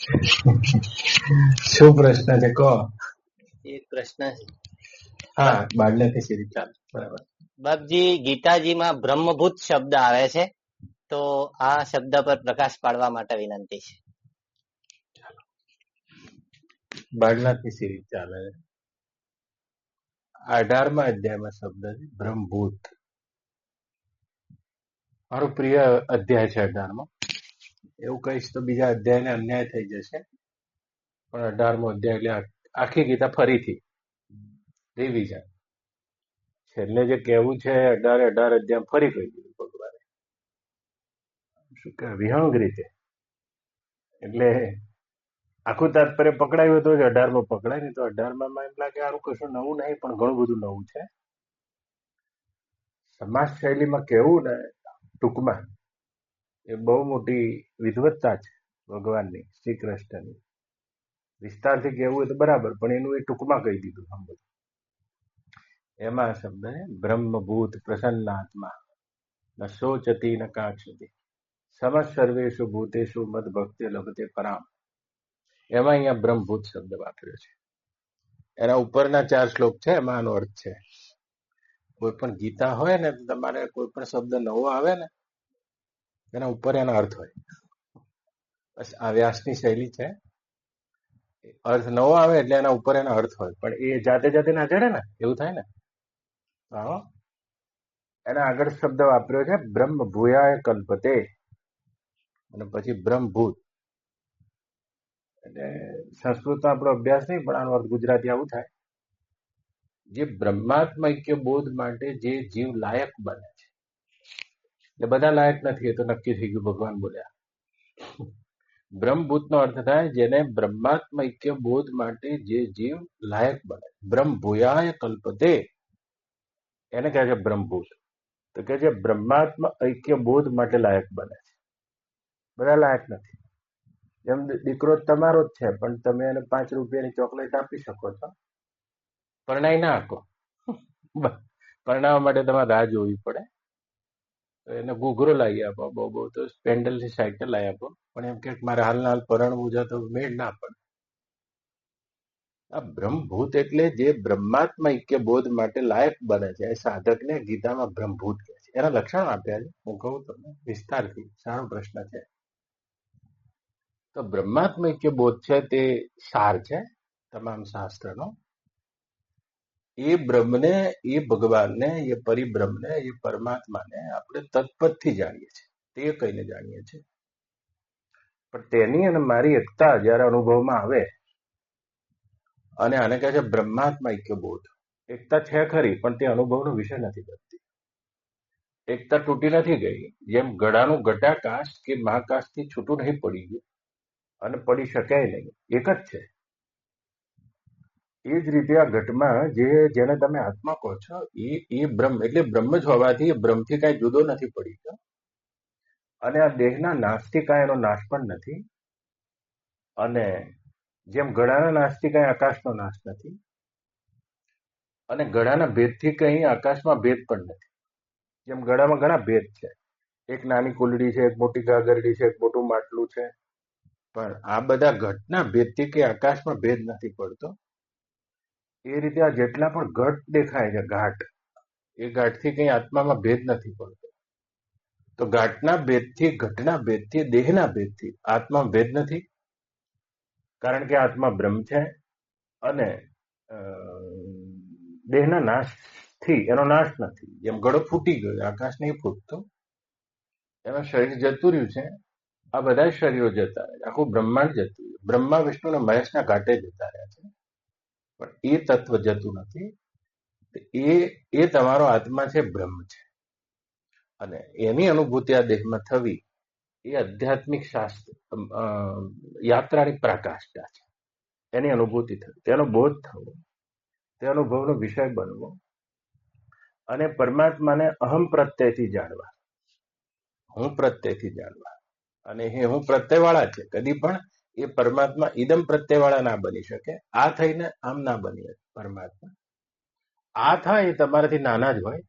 શું પ્રશ્ન છે કહો? એક પ્રશ્ન છે હા, બાળલેથી સીધી ચાલ. બરાબર. બાપજી, ગીતાજીમાં બ્રહ્મભૂત શબ્દ આવે છે, તો આ શબ્દ પર પ્રકાશ પાડવા માટે વિનંતી છે. બાળનાથી સીધી ચાલે. 18મા અધ્યાયમાં શબ્દ છે બ્રહ્મભૂત. મારો પ્રિય અધ્યાય છે 18મો. એવું કહીશ તો બીજા અધ્યાયને અન્યાય થઈ જશે, પણ 18મો અધ્યાય એટલે આખી ગીતા ફરીથી રિવિઝન. છેલ્લે જે કહેવું છે 18 અધ્યાય ફરી કહી દીધું ભગવાને. શું કે વિહંગ રીતે. એટલે આખું તાત્પર્ય પકડાયું તો જ 18મો પકડાય, નહીં તો 18માં એમ લાગે આનું કશું નવું નહીં, પણ ઘણું બધું નવું છે. સમાજ શૈલીમાં કેવું ને ટૂંકમાં, એ બહુ મોટી વિદવત્તા છે ભગવાનની, શ્રી કૃષ્ણની. વિસ્તારથી કહેવું હોય તો બરાબર, પણ એનું એ ટૂંકમાં કહી દીધું આમ બધું. એમાં શબ્દ છે બ્રહ્મભૂત પ્રસન્નાત્મા ન શોચતી ન કાંક્ષતી સમજ સર્વેષુ ભૂતેષુ મદ ભક્તિ લભતે પરામ. એમાં અહીંયા બ્રહ્મભૂત શબ્દ વાપર્યો છે. એના ઉપરના 4 શ્લોક છે, એમાં આનો અર્થ છે. કોઈ પણ ગીતા હોય ને, તમારે કોઈ પણ શબ્દ નવો આવે ને, એના ઉપર એના અર્થ હોય. બસ આ વ્યાસની શૈલી છે. અર્થ નવો આવે એટલે એના ઉપર એના અર્થ હોય, પણ એ જાતે જાતે ના ચડે ને, એવું થાય ને. હા, એના આગળ શબ્દ વાપર્યો છે બ્રહ્મ ભૂયાય કલ્પતે, અને પછી બ્રહ્મભૂત. એટલે સંસ્કૃતનો આપણો અભ્યાસ નહીં, પણ આનો અર્થ ગુજરાતી આવું થાય: જે બ્રહ્માત્મૈક્ય બોધ માટે જે જીવ લાયક બને છે. એટલે બધા લાયક નથી, એ તો નક્કી થઈ ગયું, ભગવાન બોલ્યા. બ્રહ્મભૂત નો અર્થ થાય જેને બ્રહ્માત્મૈક્ય બોધ માટે જે જીવ લાયક બને. બ્રહ્મ ભૂયાય કલ્પતે, એને કહે છે બ્રહ્મભૂત. તો કે જે બ્રહ્માત્મ ઐક્ય બોધ માટે લાયક બને છે. બધા લાયક નથી. જેમ દીકરો તમારો જ છે, પણ તમે એને 5 રૂપિયાની ચોકલેટ આપી શકો છો, પરણાઈ ના આપો. પરણાવવા માટે તમારે રાહ જોવી પડે. એને ઘૂઘરો લાવી આપો, બહુ બહુ તો પેન્ડલની સાયકલ લાવી આપો, પણ એમ કે મારે હાલના હાલ પરણવું છે તો મેળ ના પડે. આ બ્રહ્મભૂત એટલે જે બ્રહ્માત્મા ઐક્ય બોધ માટે લાયક બને છે, એ સાધકને ગીતામાં બ્રહ્મભૂત કહે છે. એના લક્ષણો આપ્યા છે, હું કહું તમને વિસ્તારથી. સારો પ્રશ્ન છે. તો બ્રહ્માત્મા ઐક્ય બોધ છે તે સાર છે તમામ શાસ્ત્રનો. એ બ્રહ્મને, એ ભગવાનને, એ પરિબ્રહ્મને, એ પરમાત્માને આપણે તત્પદથી જાણીએ છીએ, તે કહીને જાણીએ છીએ. પણ તેની અને મારી એકતા જયારે અનુભવમાં આવે, અને આને કહે છે બ્રહ્માત્મા ઐક્ય બોધ. એકતા છે ખરી, પણ તે અનુભવનો વિષય નથી બનતી. એકતા તૂટી નથી ગઈ. જેમ ગળાનું ઘટાકાશ કે મહાકાશથી છૂટું નહીં પડી ગયું, અને પડી શકાય નહીં, એક જ છે. એ જ રીતે આ ઘટમાં જેને તમે આત્મા કહો છો, એ બ્રહ્મ એટલે બ્રહ્મ જ હોવાથી એ બ્રહ્મથી કાંઈ જુદો નથી પડી ગયો. અને આ દેહના નાશથી કાંઈ એનો નાશ પણ નથી. અને જેમ ઘડાના નાશથી કાંઈ આકાશનો નાશ નથી, અને ઘડાના ભેદથી કંઈ આકાશમાં ભેદ પણ નથી. જેમ ગળામાં ઘણા ભેદ છે, એક નાની કુલડી છે, એક મોટી ગાગરડી છે, એક મોટું માટલું છે, પણ આ બધા ઘટના ભેદથી કે આકાશમાં ભેદ નથી પડતો. એ રીતે આ જેટલા પણ ઘટ દેખાય છે, ઘાટ, એ ઘાટથી કંઈ આત્મામાં ભેદ નથી પડતો. તો ઘાટના ભેદથી, ઘટના ભેદથી, દેહના ભેદથી આત્મામાં ભેદ નથી, કારણ કે આત્મા બ્રહ્મ છે. અને દેહના નાશથી એનો નાશ નથી. જેમ ઘડો ફૂટી ગયો, આકાશ નહીં ફૂટતો, એમાં શરીર જતું રહ્યું છે. આ બધા શરીરો જતા રહે, આખું બ્રહ્માંડ જતું રહ્યું. બ્રહ્મા વિષ્ણુ અને મહેશના ઘાટે જતા રહ્યા છે, પણ એ તત્વ જતું નથી. એ તમારો આત્મા છે, બ્રહ્મ છે. અને એની અનુભૂતિ આ દેહમાં થવી, એ આધ્યાત્મિક શાસ્ત્ર યાત્રાની પ્રકાષ્ઠા છે. એની અનુભૂતિ થવી, તેનો બોધ થવો, તે અનુભવનો વિષય બનવો, અને પરમાત્માને અહમ પ્રત્યયથી જાણવા, હું પ્રત્યયથી જાણવા. અને એ હું પ્રત્યયવાળા છે. કદી પણ એ પરમાત્મા ઇદમ પ્રત્યયવાળા ના બની શકે. આ થઈને આમ ના બની પરમાત્મા. આ થાય એ તમારાથી નાના જ હોય,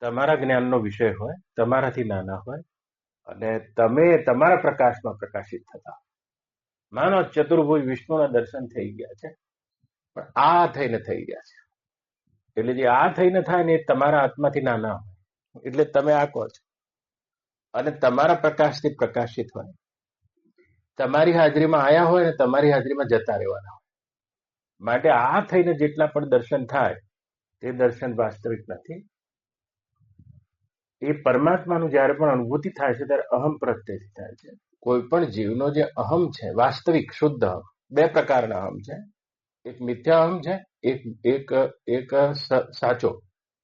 તમારા જ્ઞાનનો વિષય હોય, તમારાથી નાના હોય, અને તમે તમારા પ્રકાશમાં પ્રકાશિત થતા. માનો ચતુર્ભુજ વિષ્ણુના દર્શન થઈ ગયા છે, પણ આ થઈને થઈ ગયા છે. એટલે જે આ થઈને થાય ને એ તમારા આત્માથી નાના હોય, એટલે તમે આ કહો છો. અને તમારા પ્રકાશથી પ્રકાશિત હોય, તમારી હાજરીમાં આયા હોય ને તમારી હાજરીમાં જતા રહેવાના હોય. માટે આ થઈને જેટલા પણ દર્શન થાય તે દર્શન વાસ્તવિક નથી. એ પરમાત્માનું જયારે પણ અનુભૂતિ થાય છે ત્યારે અહમ પ્રત્યેથી થાય છે. કોઈ પણ જીવનો જે અહમ છે, વાસ્તવિક શુદ્ધ અહમ, બે પ્રકારના અહમ છે. એક મિથ્યા અહમ છે, એક સાચો.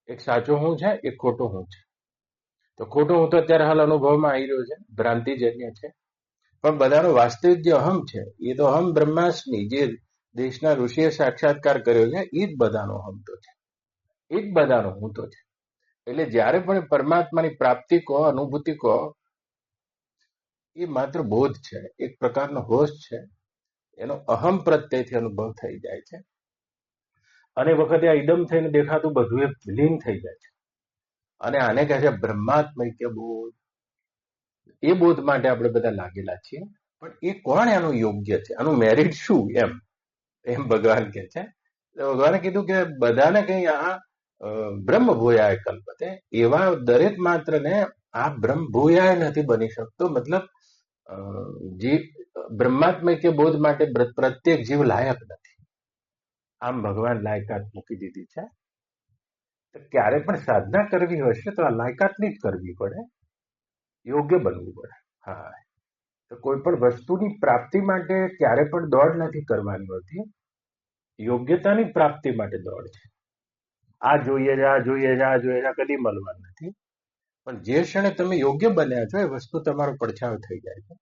એક સાચો હું છે, એક ખોટો હું છે. તો ખોટો હું તો અત્યારે હાલ અનુભવમાં આવી રહ્યો છે, ભ્રાંતિજન્ય છે. પણ બધાનો વાસ્તવિક જે અહમ છે એ તો અહમ બ્રહ્માસ્મિ, જે દેશના ઋષિએ સાક્ષાત્કાર કર્યો છે, એ જ બધાનો અહમ તો છે, એ જ બધાનો હું તો છે. એટલે જયારે પણ પરમાત્માની પ્રાપ્તિ કહો, અનુભૂતિ કહો, એ માત્ર બોધ છે, એક પ્રકારનો હોશ છે. એનો અહમ પ્રત્યેથી અનુભવ થઈ જાય છે. અને વખતે આ ઇદમ થઈને દેખાતું બધું એ વિલીન થઈ જાય છે. અને આને કહે છે બ્રહ્માત્મૈક્ય બોધ. એ બોધ માટે આપણે બધા લાગેલા છીએ. પણ એ કોણ એનું યોગ્ય છે, આનું મેરિટ શું, એમ ભગવાન કે છે. ભગવાને કીધું કે બધાને કઈ આ બ્રહ્મ ભૂયાય કલ્પતે, એવા દરેક માત્ર ને આ બ્રહ્મ ભૂયાય નથી બની શકતો. મતલબ જીવ બ્રહ્માત્મૈક્ય બોધ માટે પ્રત્યેક જીવ લાયક નથી. આમ ભગવાન લાયકાત મૂકી દીધી છે. ક્યારે પણ સાધના કરવી હશે તો આ લાયકાતની જ કરવી પડે, યોગ્ય બનવું પડે. હા, તો કોઈ પણ વસ્તુની પ્રાપ્તિ માટે ક્યારે પણ દોડ નથી કરવાની હોતી, યોગ્યતાની પ્રાપ્તિ માટે દોડ છે. આ જોઈએ છે, આ જોઈએ છે, આ જોઈએ છે, કદી મળવાનું નથી. પણ જે ક્ષણે તમે યોગ્ય બન્યા છો એ વસ્તુ તમારો પડછાયો થઈ જાય છે.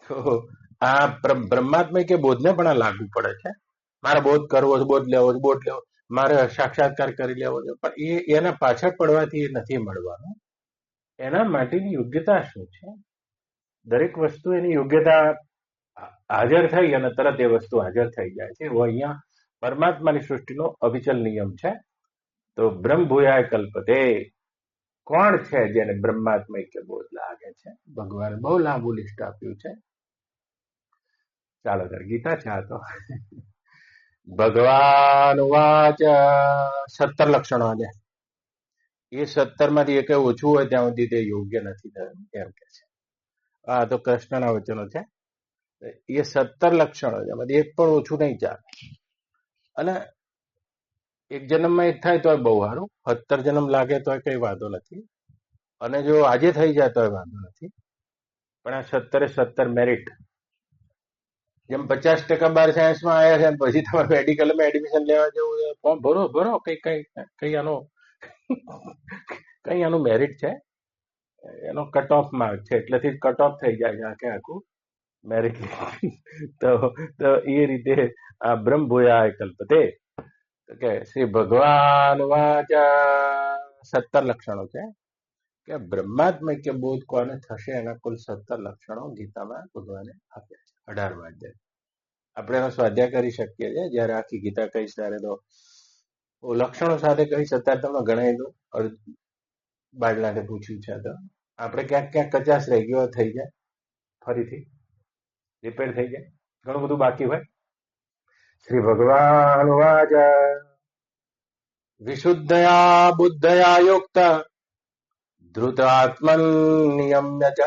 તો આ બ્રહ્માત્મા કે બોધને પણ આ લાગુ પડે છે. મારે બોધ કરવો છે, બોધ લેવો છે, બોધ લેવો, મારે સાક્ષાત્કાર કરી લેવો છે, પણ એના પાછળ પડવાથી એ નથી મળવાનું. એના માટેની યોગ્યતા શું છે? દરેક વસ્તુ એની યોગ્યતા હાજર થઈ અને તરત એ વસ્તુ હાજર થઈ જાય છે. એવો અહીંયા પરમાત્માની સૃષ્ટિનો અવિચલ નિયમ છે. તો બ્રહ્મ ભૂયાય કલ્પતે, કોણ છે જેને બ્રહ્માત્મા કે બોધ લાગે છે? ભગવાને બહુ લાંબુ લિસ્ટ આપ્યું છે. ચાલો ત્યારે ગીતા છે આ તો. ભગવાન વાચ 17 લક્ષણો છે. એ 17 માંથી એક ઓછું હોય ત્યાં સુધી તે યોગ્ય નથી થયું એમ કે છે. આ તો કૃષ્ણના વચનો છે. એ 17 લક્ષણો છે, એમાંથી એક પણ ઓછું નહીં ચાલે. અને એક જન્મમાં એક થાય તો બહુ સારું, 17 જન્મ લાગે તો કઈ વાંધો નથી. અને જો આજે થઈ જાય તો વાંધો નથી. પણ આ 17 મેરિટ. જેમ 50% બાર સાયન્સમાં આવ્યા છે પછી તમારે મેડિકલમાં એડમિશન લેવા જવું, ફોર્મ ભરો કઈ આનું મેરિટ છે, એનો કટ ઓફ માર્ક છે, એટલેથી કટ ઓફ થઈ જાય છે આખું મેરિટ. તો એ રીતે આ બ્રહ્મ ભૂયાય કલ્પતે કે શ્રી ભગવાન વાચા 17 લક્ષણો છે કે બ્રહ્માત્મૈક્ય બોધ કોને થશે એના કુલ 17 લક્ષણો ગીતામાં ભગવાને આપ્યા છે. 18 અધ્યાય આપણે એનો સ્વાધ્યાય કરી શકીએ છીએ. જયારે આખી ગીતા કહીશ ત્યારે તો લક્ષણો સાથે કહીશ. અત્યારે તમે ગણાવી દો. બાળલાને પૂછ્યું છે તો આપણે ક્યાંક કચાશ રહી ગયો થઈ જાય, ફરીથી રિપેર થઈ જાય, ઘણું બધું બાકી હોય. શ્રી ભગવાન વાચ વિશુદ્ધયા બુદ્ધયા યુક્ત ધૃતાત્મન નિયમ્ય ચ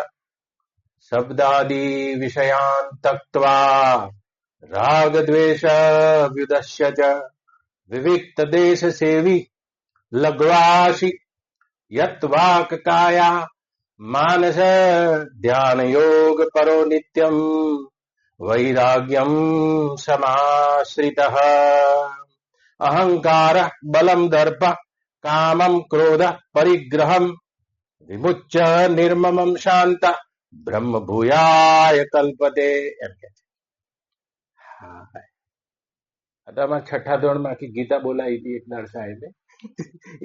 શબ્દાદિ વિષયાન તક્ત્વા રાગ દ્વેષ વ્યુદસ્ય ચ વિવિક્ત દેશ સેવી લગ્વાશી યત વાક કાયા માનસ ધ્યાન યોગ પરો નિત્યમ વૈરાગ્યમ સમાશ્રિતઃ અહંકાર બલમ દર્પ કામમ ક્રોધ પરિગ્રહમ વિમુચ્ય નિર્મમમ શાંત બ્રહ્મ ભૂયાય કલ્પતે એમ કે છે. આમાં 6ઠા ધોરણમાં આખી ગીતા બોલાવી હતી એક દાડ સાહેબે.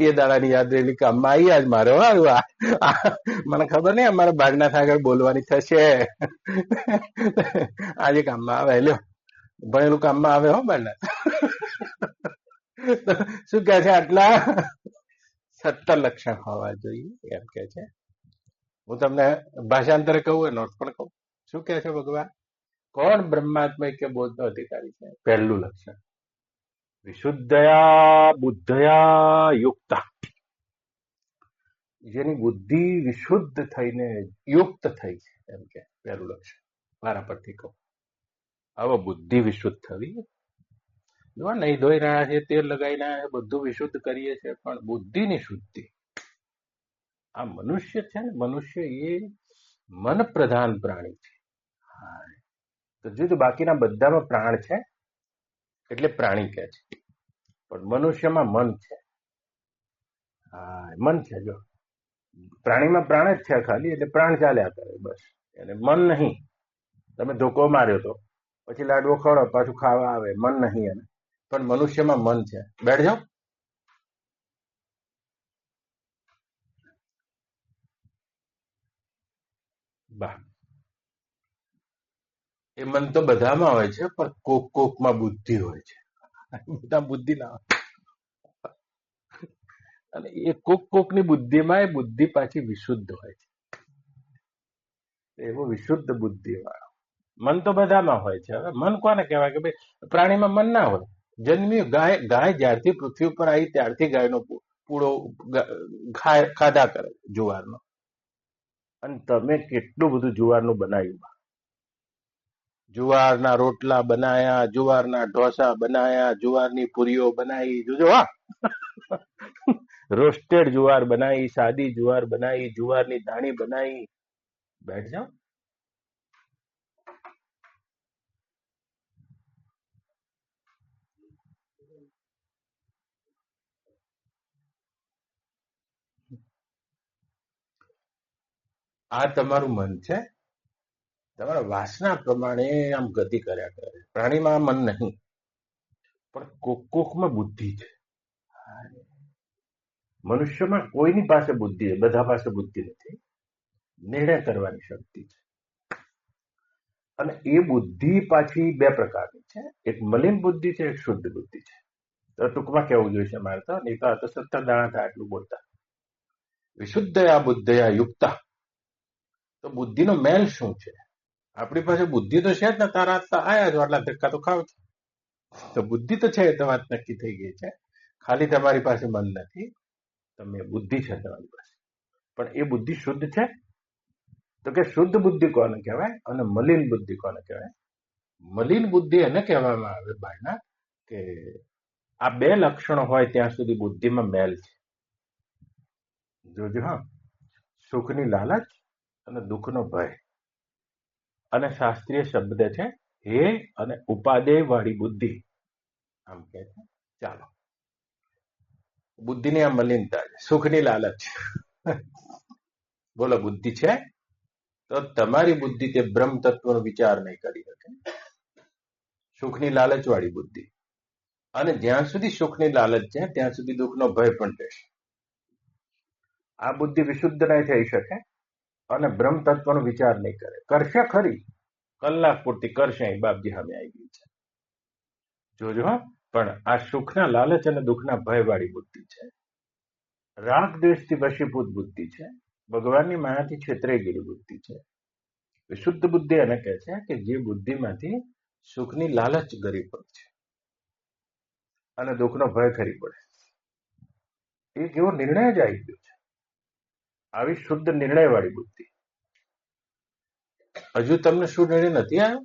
એ દાડાની યાદ રહેલી કે અમ્મા આવી આજ મારે મને ખબર નહીં અમારા બાગના આગળ બોલવાની થશે. આજે કામમાં આવે, લ્યો ભણેલું કામમાં આવે હો બારના. શું કે છે? આટલા 17 લક્ષણ હોવા જોઈએ એમ કે છે. હું તમને ભાષાંતરે કહું, નોટ પણ કહું. શું કે છે ભગવાન? કોણ બ્રહ્માત્મા કે બોધનો અધિકારી છે? પહેલું લક્ષણ. વિશુદ્ધયા બુદ્ધયા યુક્તા, જેની બુદ્ધિ વિશુદ્ધ થઈને યુક્ત થઈ છે, એમ કે પહેલું લક્ષણ. મારા પરથી કહું, હવે બુદ્ધિ વિશુદ્ધ થવી. જો નહીં ધોઈ રહ્યા છે, તેલ લગાવી રહ્યા છે, બધું વિશુદ્ધ કરીએ છીએ, પણ બુદ્ધિની શુદ્ધિ. આ મનુષ્ય છે ને, મનુષ્ય એ મન પ્રધાન પ્રાણી છે. તો જો બાકીના બધામાં પ્રાણ છે એટલે પ્રાણી કહે છે, પણ મનુષ્યમાં મન છે. હા, મન છે. જો પ્રાણીમાં પ્રાણ જ છે ખાલી, એટલે પ્રાણ ચાલ્યા કરે બસ. એને મન નહીં. તમે ધોકો માર્યો તો પછી લાડવો ખવડો, પાછું ખાવા આવે, મન નહીં એને. પણ મનુષ્યમાં મન છે. બેઠ જાઓ. બા એ મન તો બધામાં હોય છે, પણ કોક કોકમાં બુદ્ધિ હોય છે. બધા બુદ્ધિ ના હોય. અને એ કોક કોકની બુદ્ધિમાં એ બુદ્ધિ પાછી વિશુદ્ધ હોય છે. એવો વિશુદ્ધ બુદ્ધિ વાળો મન તો બધામાં હોય છે. હવે મન કોને કહેવાય? કે ભાઈ પ્રાણીમાં મન ના હોય. જન્મ્યું ગાય જ્યારથી પૃથ્વી ઉપર આવી ત્યારથી ગાયનો પૂળો ખાધા કરે જુવારનો. અને તમે કેટલું બધું જુવારનું બનાવ્યું. જુવારના રોટલા બનાયા, જુવારના ઢોસા બનાયા, જુવારની પૂરીઓ બનાવી. જોજો હા, રોસ્ટેડ જુવાર બનાવી, સાદી જુવાર બનાવી, જુવારની દાણી બનાવી. બેઠ જાઓ. આ તમારું મન છે. તમારા વાસના પ્રમાણે આમ ગતિ કર્યા કરે. પ્રાણીમાં મન નહીં, પણ કોકમાં બુદ્ધિ છે. મનુષ્યમાં કોઈની પાસે બુદ્ધિ છે, બધા પાસે બુદ્ધિ નથી. નિર્ણય કરવાની શક્તિ છે. અને એ બુદ્ધિ પાછી બે પ્રકારની છે. એક મલિન બુદ્ધિ છે, એક શુદ્ધ બુદ્ધિ છે. તો ટૂંકમાં કેવું જોઈશે મારે તો, નહીં તો આ તો 70 દાણા થાય આટલું બોલતા. વિશુદ્ધયા બુદ્ધયા યુક્તા. તો બુદ્ધિનો મેલ શું છે? આપણી પાસે બુદ્ધિ તો છે જ ને, તારા આયા છો આટલા ધક્કા તો ખાવ છો. તો બુદ્ધિ તો છે, તો વાત નક્કી થઈ ગઈ છે. ખાલી તમારી પાસે મન નથી, તમે બુદ્ધિ છે તમારી પાસે. પણ એ બુદ્ધિ શુદ્ધ છે? તો કે શુદ્ધ બુદ્ધિ કોને કહેવાય અને મલિન બુદ્ધિ કોને કહેવાય? મલિન બુદ્ધિ એને કહેવામાં આવે ભાઈના, કે આ બે લક્ષણો હોય ત્યાં સુધી બુદ્ધિમાં મેલ છે. જોજો હા, સુખની લાલચ અને દુઃખનો ભય. અને શાસ્ત્રીય શબ્દ છે હે અને ઉપાદેય વાળી બુદ્ધિ, આમ કે છે. ચાલો, બુદ્ધિની આ મલિનતા છે, સુખની લાલચ. બોલો, બુદ્ધિ છે તો તમારી બુદ્ધિ તે બ્રહ્મ તત્વનો વિચાર નહીં કરી શકે. સુખની લાલચ વાળી બુદ્ધિ. અને જ્યાં સુધી સુખની લાલચ છે ત્યાં સુધી દુઃખનો ભય પણ રહેશે. આ બુદ્ધિ વિશુદ્ધ નહીં થઈ શકે અને બ્રહ્મ તત્વનો વિચાર નહીં કરે. કરશે ખરી, કલાક પૂરતી કરશે, બાપજી સામે આવી ગઈ છે. જોજો હા, પણ આ સુખના લાલચ અને દુઃખના ભય વાળી બુદ્ધિ છે. રાગ દ્વેષથી વશીભૂત બુદ્ધિ છે. ભગવાનની માયાથી છેતરાઈ ગયેલી બુદ્ધિ છે. વિશુદ્ધ બુદ્ધિ એને કહે છે કે જે બુદ્ધિમાંથી સુખની લાલચ ગરી પડે છે અને દુઃખનો ભય ખરી પડે. એક એવો નિર્ણય જ આવી ગયો છે, આવી શુદ્ધ નિર્ણય વાળી બુદ્ધિ. હજુ તમને શું નિર્ણય નથી આવ્યો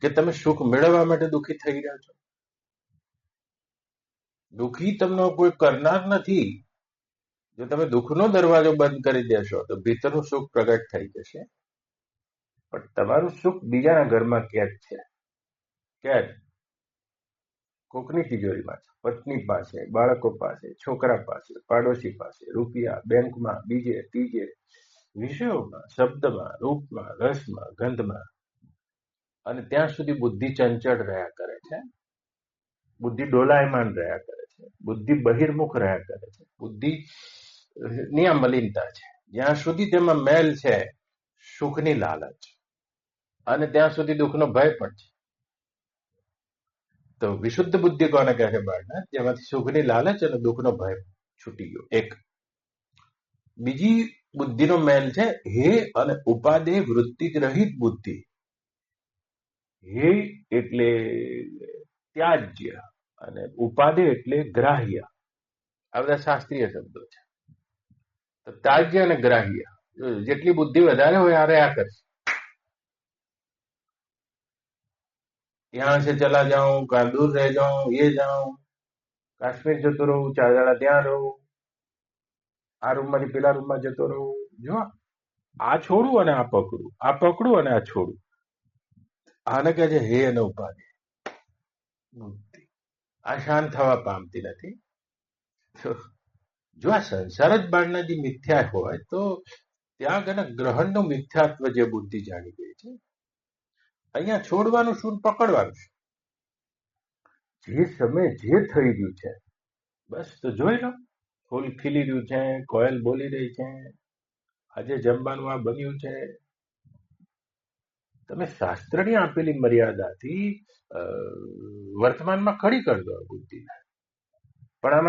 કે તમે સુખ મેળવવા માટે દુઃખી થઈ રહ્યા છો? દુઃખી તમને કોઈ કરનાર નથી. જો તમે દુઃખનો દરવાજો બંધ કરી દેશો તો ભીતરનું સુખ પ્રગટ થઈ જશે. પણ તમારું સુખ બીજાના ઘરમાં કેદ છે. કેદ કોકની તિજોરીમાં છે, પત્ની પાસે, બાળકો પાસે, છોકરા પાસે, પાડોશી પાસે, રૂપિયા, બેંકમાં, બીજે ત્રીજે, વિષયોમાં, શબ્દમાં, રૂપમાં, રસમાં, ગંધમાં. અને ત્યાં સુધી બુદ્ધિ ચંચળ રહ્યા કરે છે. બુદ્ધિ ડોલાયમાન રહ્યા કરે છે. બુદ્ધિ બહિર્મુખ રહ્યા કરે છે. બુદ્ધિ ની આ મલિનતા છે. જ્યાં સુધી તેમાં મેલ છે, સુખની લાલચ, અને ત્યાં સુધી દુઃખનો ભય પણ છે. તો વિશુદ્ધ બુદ્ધિ કોને કહે છે બાળના? જેમાંથી સુખની લાલચ અને દુઃખનો ભય છૂટી ગયો. એક બીજી બુદ્ધિનો મેલ છે હે અને ઉપાદેય વૃત્તિ રહિત બુદ્ધિ. હે એટલે ત્યાજ્ય અને ઉપાદેય એટલે ગ્રાહ્ય. આ બધા શાસ્ત્રીય શબ્દો છે. તો ત્યાજ્ય અને ગ્રાહ્ય, જેટલી બુદ્ધિ વધારે હોય આ રહ્યા કરશે. यहाँ से चला जाऊं, कहाँ दूर रह जाऊं, ये जाऊं, કાશ્મીર જતો રહું, 4 દાડા ત્યાં રહું, આ રૂમમાંથી પેલા રૂમમાં જતો રહું. જો આ છોડું અને આ પકડું, આ પકડું અને આ છોડું, આને કહે છે હે અને ઉપાધિ. બુદ્ધિ આ શાંત થવા પામતી નથી. તો જો આ સંસાર જ બાળના જે મિથ્યા હોય તો ત્યાં આગળ ગ્રહણનું મિથ્યાત્વ જે બુદ્ધિ જાણી ગઈ છે, અહીંયા છોડવાનું શું ને પકડવાનું શું? જે સમય જે થઈ રહ્યું છે બસ તો જોઈ લો. ફૂલ ખીલી રહ્યું છે, કોયલ બોલી રહી છે, આજે જમવાનું આ બન્યું છે. તમે શાસ્ત્રની આપેલી મર્યાદાથી વર્તમાનમાં ખડી કરી દો બુદ્ધિને. પણ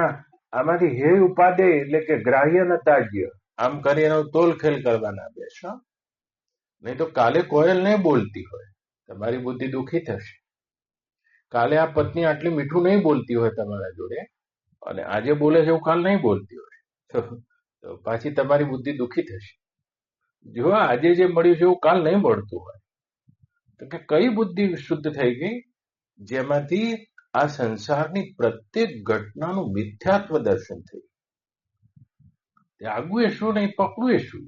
આમાંથી હે ઉપાદેય એટલે કે ગ્રાહ્ય ન તાજ્ય આમ કરી એનો તોલ ખેલ કરવાના બેસો. નહીં તો કાલે કોયલ નહીં બોલતી હોય, તમારી બુદ્ધિ દુઃખી થશે. કાલે આ પત્ની આટલી મીઠું નહીં બોલતી હોય તમારા જોડે, અને આજે બોલે છે એવું કાલ નહીં બોલતી હોય, તો પાછી તમારી બુદ્ધિ દુઃખી થશે. જો આજે જે મળ્યું છે એવું કાલ નહીં મળતું હોય, તો કે કઈ બુદ્ધિ શુદ્ધ થઈ ગઈ? જેમાંથી આ સંસારની પ્રત્યેક ઘટનાનું મિથ્યાત્વ દર્શન થયું. ત્યાગવું એ શું નહીં, પકડવું એ શું?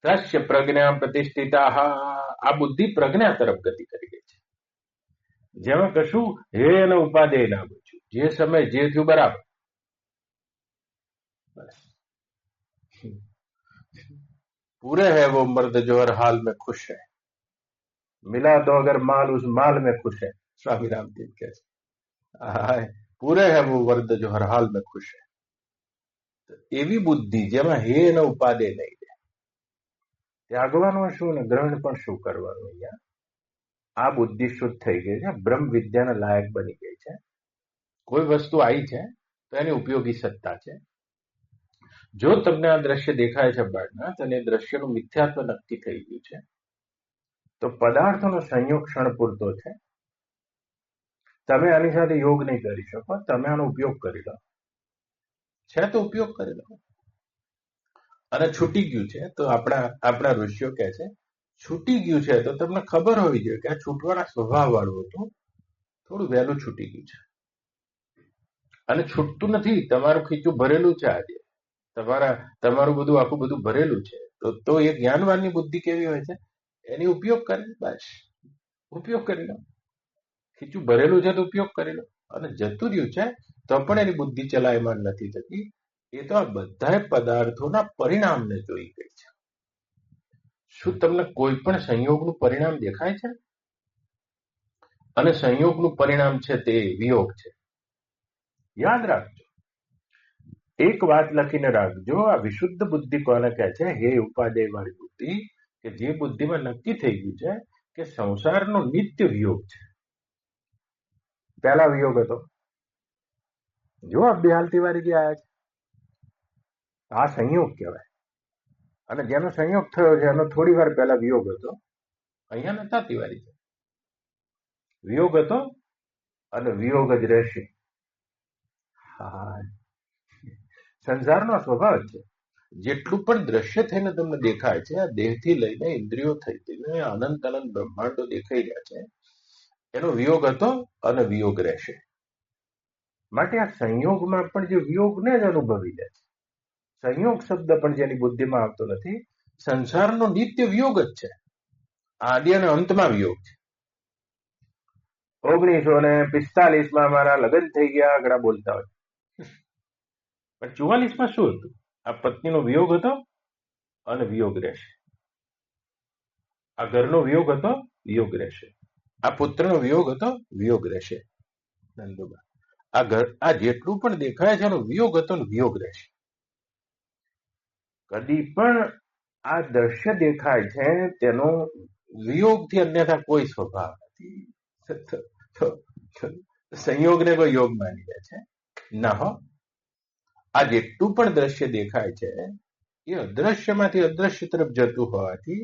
તસ્ય પ્રજ્ઞા પ્રતિષ્ઠિતા. આ બુદ્ધિ પ્રજ્ઞા તરફ ગતિ કરી ગઈ છે, જેમાં કશું હે અને ઉપાદેય ના બચ્યું. જે સમય જે થયું બરાબર. पूरे है वो मर्द जो हर हाल में खुश है, मिला दो अगर माल उस माल में खुश है. स्वामी रामदेव કહે છે પૂરે है वो मर्द जो हर हाल में खुश है. એવી બુદ્ધિ જેમાં હે અને ઉપાદેય નહીં રહે. ત્યાગવાનું શું ને ગ્રહણ પણ શું કરવાનું? અહીંયા આ બુદ્ધિ શુદ્ધ થઈ ગઈ છે, બ્રહ્મ વિદ્યાના લાયક બની ગઈ છે. કોઈ વસ્તુ આવી છે તો એની ઉપયોગી સત્તા છે. જો તમને આ દ્રશ્ય દેખાય છે બાળના, અને એ દ્રશ્યનું મિથ્યાત્વ નક્કી થઈ ગયું છે, તો પદાર્થોનો સંયોગ ક્ષણ પૂરતો છે. તમે આની સાથે યોગ નહીં કરી શકો, તમે આનો ઉપયોગ કરી લો. છે તો ઉપયોગ કરી લો. અને છૂટી ગયું છે તો આપણા ઋષિઓ કહે છે છૂટી ગયું છે તો તમને ખબર હોવી જોઈએ કે આ છૂટવાના સ્વભાવ વાળું હતું, થોડું વહેલું છૂટી ગયું છે. અને છૂટતું નથી, તમારું ખીચું ભરેલું છે. આજે તમારું બધું આખું બધું ભરેલું છે. તો એ જ્ઞાનવાનની બુદ્ધિ કેવી હોય છે? એની ઉપયોગ કરે, બસ ઉપયોગ કરી લો. ખીચું ભરેલું છે તો ઉપયોગ કરી લો. અને જતું રહ્યું છે તો પણ એની બુદ્ધિ ચલાયમાન નથી થતી. એ તો આ બધા પદાર્થોના પરિણામને જોઈ ગઈ છે. શું તમને કોઈ પણ સંયોગનું પરિણામ દેખાય છે? અને સંયોગનું પરિણામ છે તે વિયોગ છે. યાદ રાખજો, એક વાત લખીને રાખજો. આ વિશુદ્ધ બુદ્ધિ કોને કહે છે? હે ઉપાદેય વાળી બુદ્ધિ, કે જે બુદ્ધિમાં નક્કી થઈ ગયું છે કે સંસારનો નિત્ય વિયોગ છે. પહેલા વિયોગ હતો, જો આ બેહાલ તિવારી જે આયા છે, આ સંયોગ કહેવાય. અને જેનો સંયોગ થયો છે એનો થોડી વાર પહેલા વિયોગ હતો. અહીંયા નતા તિવારી છે. વિયોગ હતો અને વિયોગ જ રહેશે. સંસારનો સ્વભાવ છે. જેટલું પણ દ્રશ્ય થઈને તમને દેખાય છે, આ દેહથી લઈને ઇન્દ્રિયો થઈને અનંત અનંત બ્રહ્માંડો દેખાઈ રહ્યા છે, એનો વિયોગ હતો અને વિયોગ રહેશે. માટે આ સંયોગમાં પણ જે વિયોગને જ અનુભવી લે છે. સંયોગ શબ્દ પણ જેની બુદ્ધિમાં આવતો નથી. સંસારનો નિત્ય વિયોગ જ છે. આદિ અને અંતમાં વિયોગ છે. 1945 મારા લગ્ન થઈ ગયા, ઘણા બોલતા હોય. પણ 44 શું હતું? આ પત્નીનો વિયોગ હતો અને વિયોગ રહેશે. આ ઘરનો વિયોગ હતો, વિયોગ રહેશે. આ પુત્રનો વિયોગ હતો, વિયોગ રહેશે. નંદુબા, આ જેટલું પણ દેખાય છે એનો વિયોગ હતો ને વિયોગ રહેશે. કદી પણ આ દ્રશ્ય દેખાય છે તેનો વિયોગથી અન્યથા કોઈ સ્વભાવ નથી. સંયોગને કોઈ યોગ માની લે છે ના હો. આ જેટલું પણ દ્રશ્ય દેખાય છે એ અદ્રશ્યમાંથી અદ્રશ્ય તરફ જતું હોવાથી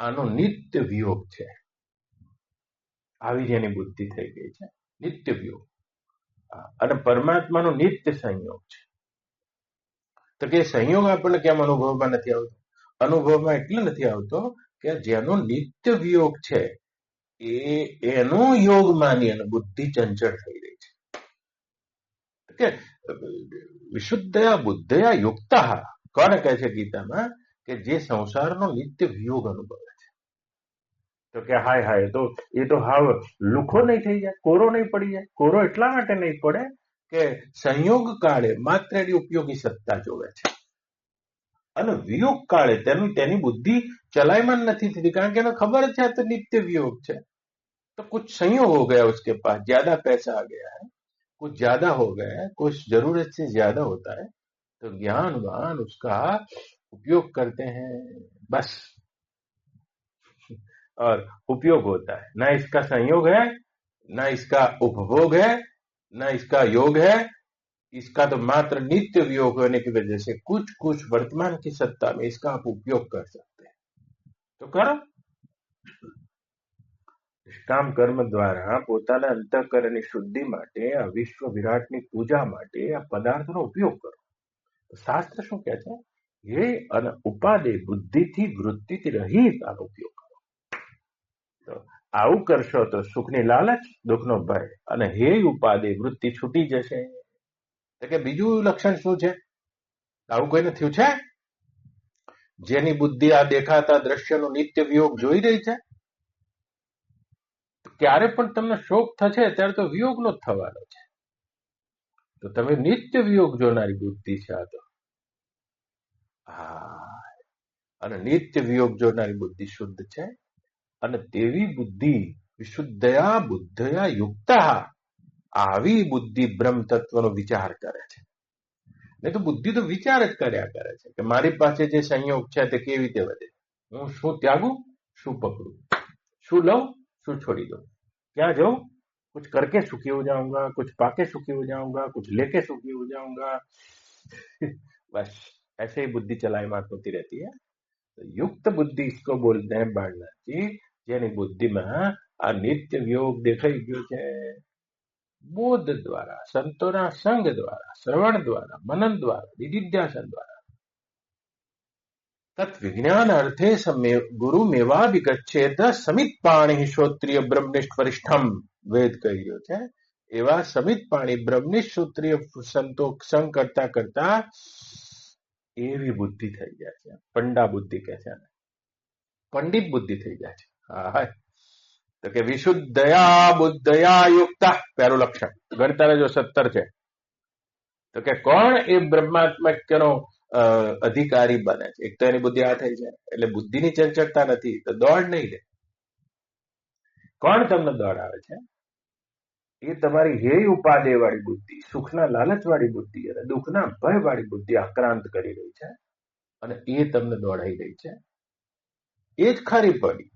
આનો નિત્ય વિયોગ છે, આવી જેની બુદ્ધિ થઈ ગઈ છે, નિત્ય વિયોગ. અને પરમાત્માનો નિત્ય સંયોગ છે. તો કે સંયોગ આપણને કેમ અનુભવમાં નથી આવતો? અનુભવમાં એટલે નથી આવતો કે જેનો નિત્ય વિયોગ છે એનો યોગ માની અને બુદ્ધિ ચંચળ થઈ રહી છે. કે વિશુદ્ધયા બુદ્ધયા યુક્ત, કોને કહે છે ગીતામાં? કે જે સંસારનો નિત્ય વિયોગ અનુભવે છે. તો કે હાય હાય, એ તો હાવ લુખો નહીં થઈ જાય, કોરો નહીં પડી જાય. કોરો એટલા માટે નહીં પડે કે સંયોગ કાળે માત્ર એની ઉપયોગી સત્તા જોવે છે, અને વિયોગ કાળે તેની બુદ્ધિ ચલાયમાન નથી થતી, કારણ કે એને ખબર છે આ તો નિत्य वियोग છે. तो कुछ संयोग हो गया उसके पास, ज्यादा पैसा आ गया है, कुछ ज्यादा हो गया है, कुछ जरूरत से ज्यादा होता है, तो ज्ञानवान उसका उपयोग करते हैं बस, और उपयोग होता है. ना इसका संयोग है, ना इसका उपभोग है, ना इसका योग है. इसका तो मात्र नित्य वियोग होने की वजह से कुछ कुछ वर्तमान की सत्ता में इसका आप उपयोग कर सकते हैं, तो करो. નિષ્કામ કર્મ દ્વારા પોતાના અંતઃકરણની શુદ્ધિ માટે, આ વિશ્વ વિરાટની પૂજા માટે આ પદાર્થનો ઉપયોગ કરો. શાસ્ત્ર શું કહે છે? હે અને ઉપાદેય બુદ્ધિથી વૃત્તિથી રહિત આનો ઉપયોગ કરો. તો આવું કરશો તો સુખની લાલચ, દુઃખનો ભય અને હે ઉપાદેય વૃત્તિ છૂટી જશે. તો કે બીજું લક્ષણ શું છે? આવું કોઈને થયું છે? જેની બુદ્ધિ આ દેખાતા દ્રશ્યનો નિત્ય વિયોગ જોઈ રહી છે, ત્યારે પણ તમને શોક થશે ત્યારે તો વિયોગનો જ થવાનો છે. તો તમે નિત્ય વિયોગ જોનારી બુદ્ધિ છે આ તો. અને નિત્ય વિયોગ જોનારી બુદ્ધિ શુદ્ધ છે, અને તેવી બુદ્ધિ વિશુદ્ધયા બુદ્ધયા યુક્ત, આવી બુદ્ધિ બ્રહ્મ તત્વનો વિચાર કરે છે. નહીં તો બુદ્ધિ તો વિચાર જ કર્યા કરે છે કે મારી પાસે જે સંયોગ છે તે કેવી રીતે વધે, હું શું ત્યાગું, શું પકડું, શું લઉં, શું छोड़ी दो, क्या जाऊं, कुछ करके सुखी हो जाऊंगा, कुछ पाके सुखी हो जाऊंगा, कुछ लेके सुखी हो जाऊंगा. बस ऐसे ही बुद्धि चलायमान होती रहती है. तो युक्त बुद्धि इसको बोलते हैं बाणनाथजी, જેની બુદ્ધિમાં આ નિત્ય વિયોગ દેખાઈ ગયો છે. બોધ દ્વારા, સંતોના સંગ દ્વારા, શ્રવણ દ્વારા, મનન દ્વારા, નિધિધ્યાસન દ્વારા तत्विज्ञान अर्थे गुरु मेवा विगच्छेद समित पाणी श्रोत्रिय ब्रह्मनिष्ठ वरिष्ठम, वेद કહી રહ્યો છે. એવા સમિત પાણી બ્રહ્મનિષ્ઠ શ્રોત્રિય સંતો સંગ કરતા કરતા એવી બુદ્ધિ થઈ જાય છે. પંડા બુદ્ધિ કહે છે, પંડિત બુદ્ધિ થઈ જાય છે. હા, તો કે વિશુદ્ધયા બુદ્ધયા યુક્ત, પહેલું લક્ષણ ગણતા જો 17 છે. તો કે કોણ એ બ્રહ્માત્મકનો અધિકારી બને છે? એક તો એની બુદ્ધિ આ થઈ જાય એટલે બુદ્ધિની ચંચળતા નથી, તો દોડ નહીં દે. કોણ તમને દોડાવે છે? એ તમારી હે ઉપાદેય વાળી બુદ્ધિ, સુખના લાલચ વાળી બુદ્ધિ અને દુઃખના ભય વાળી બુદ્ધિ આક્રાંત કરી રહી છે, અને એ તમને દોડાઈ રહી છે. એ જ ખરી પડી.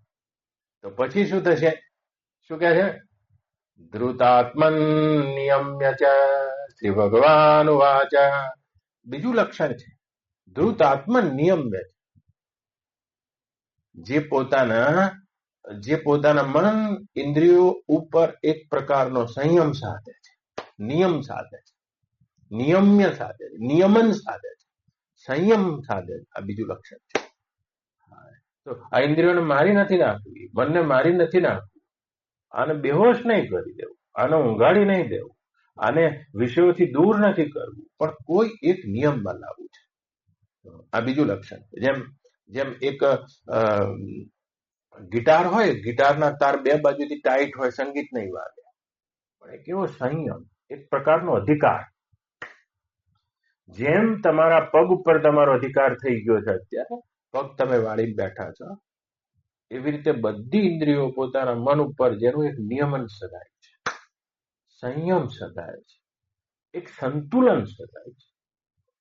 તો પછી શું થશે? શું કહે છે? ધૃતાત્મન નિયમ્ય ચ, શ્રી ભગવાન વાચ. બીજું લક્ષણ છે ધૃતાત્મ નિયમ્ય, જે પોતાના મન ઇન્દ્રિયો ઉપર એક પ્રકારનો સંયમ સાધે છે, નિયમ સાધે છે, નિયમ્ય સાધે છે, નિયમન સાધે છે, સંયમ સાધે છે. આ બીજું લક્ષણ છે. તો આ ઇન્દ્રિયોને મારી નથી નાખવી, મનને મારી નથી નાખવું, આને બેહોશ નહીં કરી દેવું, આને ઊંઘાડી નહીં દેવું, આને વિષયોથી દૂર નથી કરવું, પણ કોઈ એક નિયમમાં લાવવું છે. આ બીજું લક્ષણ. જેમ એક ગિટાર હોય, ગિટારના તાર બે બાજુથી ટાઈટ હોય, સંગીત નહીં વાગે, પણ એક એવો સંયમ, એક પ્રકારનો અધિકાર. જેમ તમારા પગ ઉપર તમારો અધિકાર થઈ ગયો છે અત્યારે, પગ તમે વાળીને બેઠા છો, એવી રીતે બધી ઇન્દ્રિયો પોતાના મન ઉપર જેનું એક નિયમન સદાય છે, સંયમ સદાય છે, એક સંતુલન સદાય છે.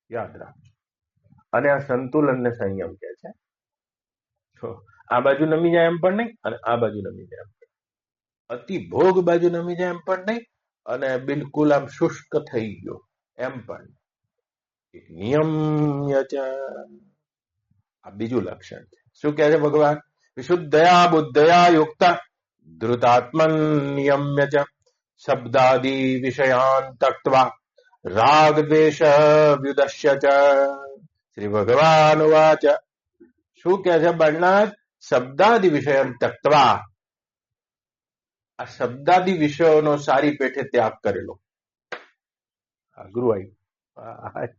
યાદ રાખજો. અને આ સંતુલનને સંયમ કહે છે. આ બાજુ નમી જાય એમ પણ નહીં, અને આ બાજુ નમી જાય એમ પણ, અતિ ભોગ બાજુ નમી જાય એમ પણ નહીં, અને બિલકુલ આમ શુષ્ક થઈ ગયો એમ પણ. એક નિયમ. આ બીજું લક્ષણ છે. શું કહે છે ભગવાન? વિશુદ્ધયા બુદ્ધયા યુક્ત ધૃતાત્મન નિયમ્ય ચ શબ્દાદિ વિષયાન તક્ત્વા રાગ દ્વેષ વ્યુદશ્ય ચ. શ્રી ભગવાન વાચ. શું કે છે બળનાથ? શબ્દાદિ વિષયાન તક્ત્વા, આ શબ્દાદિ વિષયોનો સારી પેઠે ત્યાગ કરેલો. ગુરુ આવ્યું.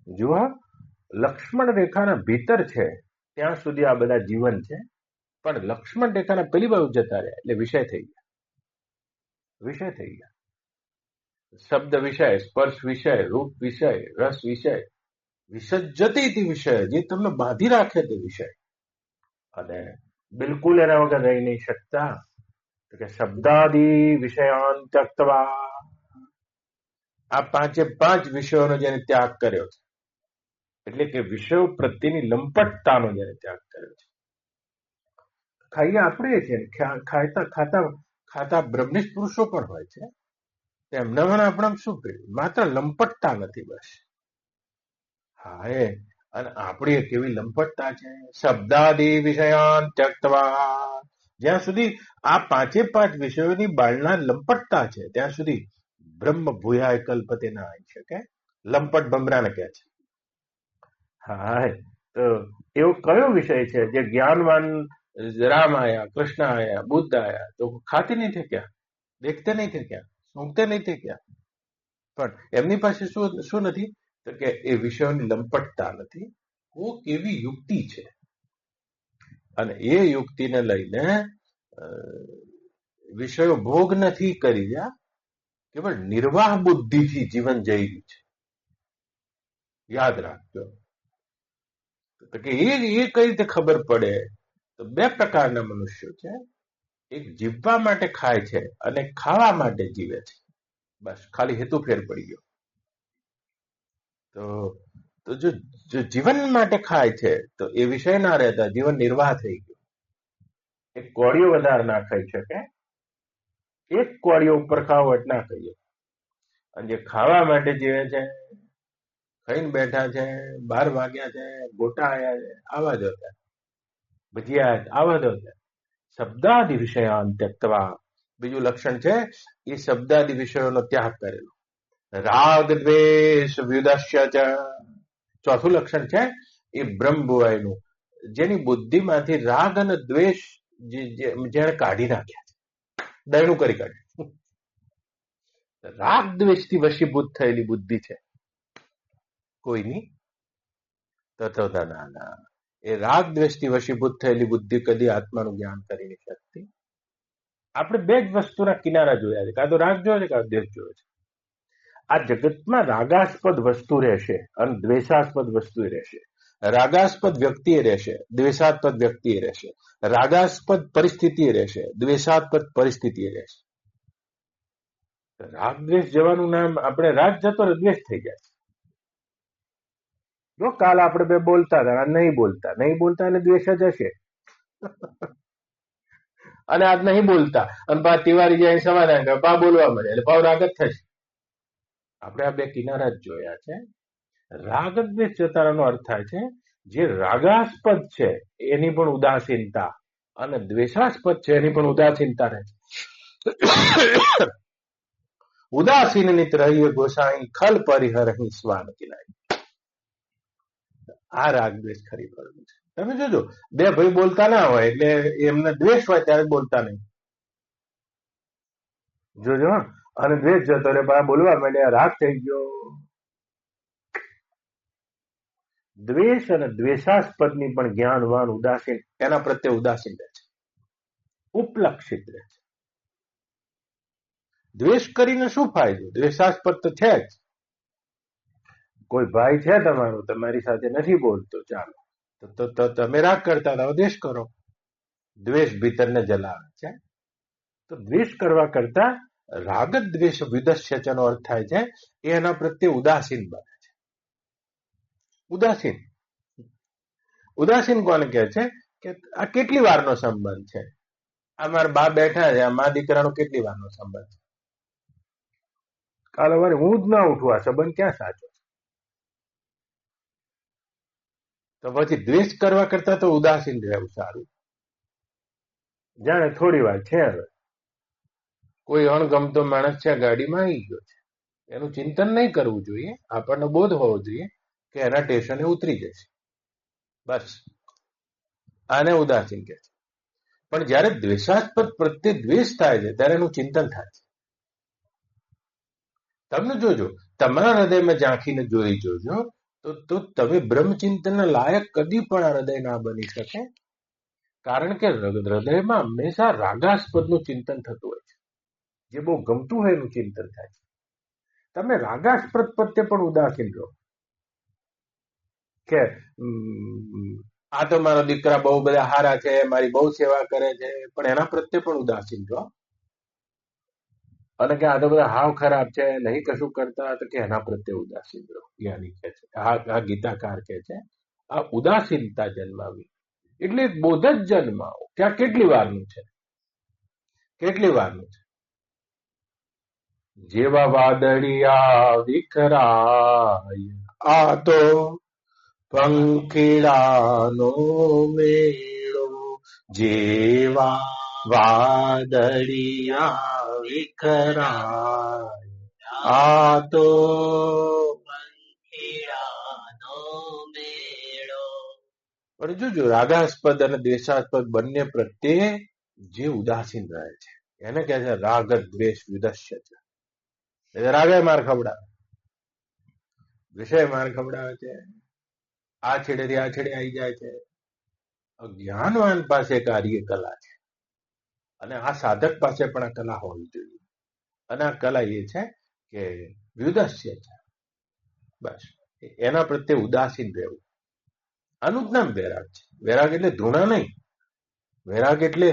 જુઓ, લક્ષ્મણ રેખાના ભીતર છે ત્યાં સુધી આ બધા જીવન છે, પણ લક્ષ્મણ રેખાના પેલી બાજુ જતા રહ્યા એટલે વિષય થઈ ગયા. વિષય થઈ ગયા. શબ્દ વિષય, સ્પર્શ વિષય, રૂપ વિષય, રસ વિષય, વિસજ્જતી વિષય, જે તમને બાંધી રાખે તે વિષય. અને બિલકુલ એના વગર રહી નહીં શકતા. કે શબ્દાદિ વિષયાન ત્યક્ત્વા, આ પાંચે પાંચ વિષયોનો જેને ત્યાગ કર્યો છે, એટલે કે વિષયો પ્રત્યેની લંપટતાનો જેને ત્યાગ કર્યો છે. ખાઈએ આપણે છે, ખાતા ખાતા ખાતા બ્રહ્મનિષ્ઠ પુરુષો પણ હોય છે. એમના મને આપણે શું કર્યું? માત્ર લંપટતા નથી બસ. હા, એ અને આપણી કેવી લંપટતા છે. શબ્દાદિ વિષયાન ત્યક્ત્વા, જ્યાં સુધી આ પાંચે પાંચ વિષયોની બાળના લંપટતા છે ત્યાં સુધી બ્રહ્મ ભૂયાય કલ્પતે ના આવી શકે. લંપટ ભમરાને કહે છે. હા, તો એવો કયો વિષય છે જે જ્ઞાનવાન રામ આયા, કૃષ્ણ આયા, બુદ્ધ આયા તો ખાતે નહીં थे क्या, देखते नहीं थे क्या, सूंघते नहीं थे क्या? પણ એમની પાસે શું નથી? તો કે એ વિષયોની લંપટતા નથી. કોક એવી યુક્તિ છે અને એ યુક્તિને લઈને વિષયો ભોગ નથી કરી રહ્યા, કેવળ નિર્વાહ બુદ્ધિથી જીવન જઈ રહ્યું છે. યાદ રાખજો. તો કે એ કઈ રીતે ખબર પડે? તો બે પ્રકારના મનુષ્યો છે. એક જીવવા માટે ખાય છે અને ખાવા માટે જીવે છે. બસ ખાલી હેતુ ફેર પડી ગયો. તો જો જીવન માટે ખાય છે તો એ વિષય ના રહેતા જીવન નિર્વાહ થઈ ગયો. એક કોળીઓ વધારે ના ખાઈ શકે, એક કોળીઓ ઉપર ખાવો એટલે ના ખાઈએ. અને જે ખાવા માટે જીવે છે, ખાઈને બેઠા છે, 12 વાગ્યા છે, ગોટા આયા છે, આવા જ હતા. ભજીયા આવા જ હતા. શબ્દાદિ વિષયાન ત્યક્ત્વા, બીજું લક્ષણ છે એ શબ્દાદિ વિષયોનો ત્યાગ કરેલો. રાગ દ્વેષ વ્યુદશ્ય ચ, ચોથું લક્ષણ છે એ બ્રહ્મ ભુવાયનું, જેની બુદ્ધિમાંથી રાગ અને દ્વેષ જેને કાઢી નાખ્યા છે, દયનું કરી કાઢ્યું. રાગ દ્વેષથી વશીભૂત થયેલી બુદ્ધિ છે કોઈની. તત્વના એ રાગ દ્વેષથી વશીભૂત થયેલી બુદ્ધિ કદી આત્માનું જ્ઞાન કરી નહીં શકતી. આપણે બે જ વસ્તુના કિનારા જોયા છે, કાં તો રાગ જોયો છે કાં દ્વેષ જોયો છે. આ જગતમાં રાગાસ્પદ વસ્તુ રહેશે અને દ્વેષાસ્પદ વસ્તુ રહેશે. રાગાસ્પદ વ્યક્તિ રહેશે, દ્વેષાસ્પદ વ્યક્તિ રહેશે. રાગાસ્પદ પરિસ્થિતિ રહેશે, દ્વેષાસ્પદ પરિસ્થિતિ રહેશે. રાગ દ્વેષ જવાનું નામ, આપણે રાગ જતો દ્વેષ થઈ જાય. જો કાલ આપણે બે બોલતા હતા, નહીં બોલતા અને દ્વેષ જ હશે. અને આજ નહીં બોલતા અને પા તિવારી જાય સમાધાન કરે, પા બોલવા મળે એટલે ભાવ રાગ જ થશે. આપણે આ બે કિનારા જ જોયા છે. રાગ દ્વેષ જતાનો અર્થ થાય છે જે રાગાસ્પદ છે એની પણ ઉદાસીનતા અને દ્વેષાસ્પદ છે એની પણ ઉદાસીનતા રહે છે. ઉદાસીન નિત રહીએ ગોસાઈ, ખલ પરિહરહી સ્વાન કિનાઈ. આ રાગ દ્વેષ ખરી પડવું છે. તમે જોજો, બે ભાઈ બોલતા ના હોય એટલે એમને દ્વેષ હોય ત્યારે બોલતા નહીં. જોજો, અને દ્વેષ જતો રે બા બોલવા માંડે, રાગ થઈ ગયો. દ્વેષ અને દ્વેષાસ્પદની પણ જ્ઞાનવાન ઉદાસીન એના પ્રત્યે ઉદાસીન રહે છે, ઉપલક્ષિત રહે છે. દ્વેષ કરીને શું ફાયદો? દ્વેષાસ્પદ તો છે જ. કોઈ ભાઈ છે તમારો, તમારી સાથે નથી બોલતો, ચાલો તો તમે રાગ કરતા હતા, દ્વેષ કરો. દ્વેષ ભીતરને જલાવે છે. તો દ્વેષ કરવા કરતા રાગ દ્વેષ વિદસ્યનો અર્થ થાય છે એ એના પ્રત્યે ઉદાસીન બને છે. ઉદાસીન કોને કહે છે? કે આ કેટલી વારનો સંબંધ છે, આ મારા બા બેઠા છે, આ મા દીકરાનો કેટલી વારનો સંબંધ છે, કાલે વારે હું જ ના ઉઠું, આ સંબંધ ક્યાં સાચો છે? તો પછી દ્વેષ કરવા કરતા તો ઉદાસીન રહેવું સારું. જાણે થોડી વાર છે. હવે કોઈ અણગમતો માણસ છે ગાડીમાં આવી ગયો છે, એનું ચિંતન નહીં કરવું જોઈએ. આપણને બોધ હોવો જોઈએ કે એના સ્ટેશને ઉતરી જશે, બસ. આને ઉદાસીન કહે છે. પણ જયારે દ્વેષાસ્પદ પ્રત્યે દ્વેષ થાય છે ત્યારે એનું ચિંતન થાય છે. તમને જોજો, તમારા હૃદયમાં ઝાંખીને જોઈ જોજો તો તમે બ્રહ્મચિંતનના લાયક કદી પણ આ હૃદય ના બની શકે. કારણ કે હૃદયમાં હંમેશા રાગાસ્પદનું ચિંતન થતું હોય છે. જે બહુ ગમતું હોય એનું ચિંતન થાય છે. તમે રાગાસ્પદ પ્રત્યે પણ ઉદાસીન રહો કે આ તો મારા દીકરા બહુ બધા હારા છે, મારી બહુ સેવા કરે છે, પણ એના પ્રત્યે પણ ઉદાસીન રહો. અને કે આ તો બધા હાવ ખરાબ છે, નહીં કશું કરતા, તો કે એના પ્રત્યે ઉદાસીન રહો. જ્ઞાની કહે છે, આ ગીતાકાર કહે છે, આ ઉદાસીનતા જન્માવી એટલે બોધ જ જન્માવો. ત્યાં કેટલી વારનું છે, કેટલી વારનું છે. જેવા વાદળિયા વિખરાય આ તો પંખીડાનો મેળો. જેવા વાદળિયા વિખરાય આ તો પંખીડાનો મેળો. પણ જોજો, રાગાસ્પદ અને દ્વેષાસ્પદ બંને પ્રત્યે જે ઉદાસીન રહે છે એને કહે છે રાગ દ્વેષ વિદસ્ય છે. રાગે માર ખવડાવે, વિષય માર ખવડાવે છે, આ છેડેથી આ છેડે આવી જાય છે. જ્ઞાનવાન પાસે કાર્ય કલા છે, અને આ સાધક પાસે પણ આ કલા હોવી જોઈએ. અને આ કલા એ છે કે વિદસ્ય છે, બસ. એના પ્રત્યે ઉદાસીન રહેવું, આનું જ નામ વૈરાગ છે. વૈરાગ એટલે ધૂણા નહીં. વૈરાગ એટલે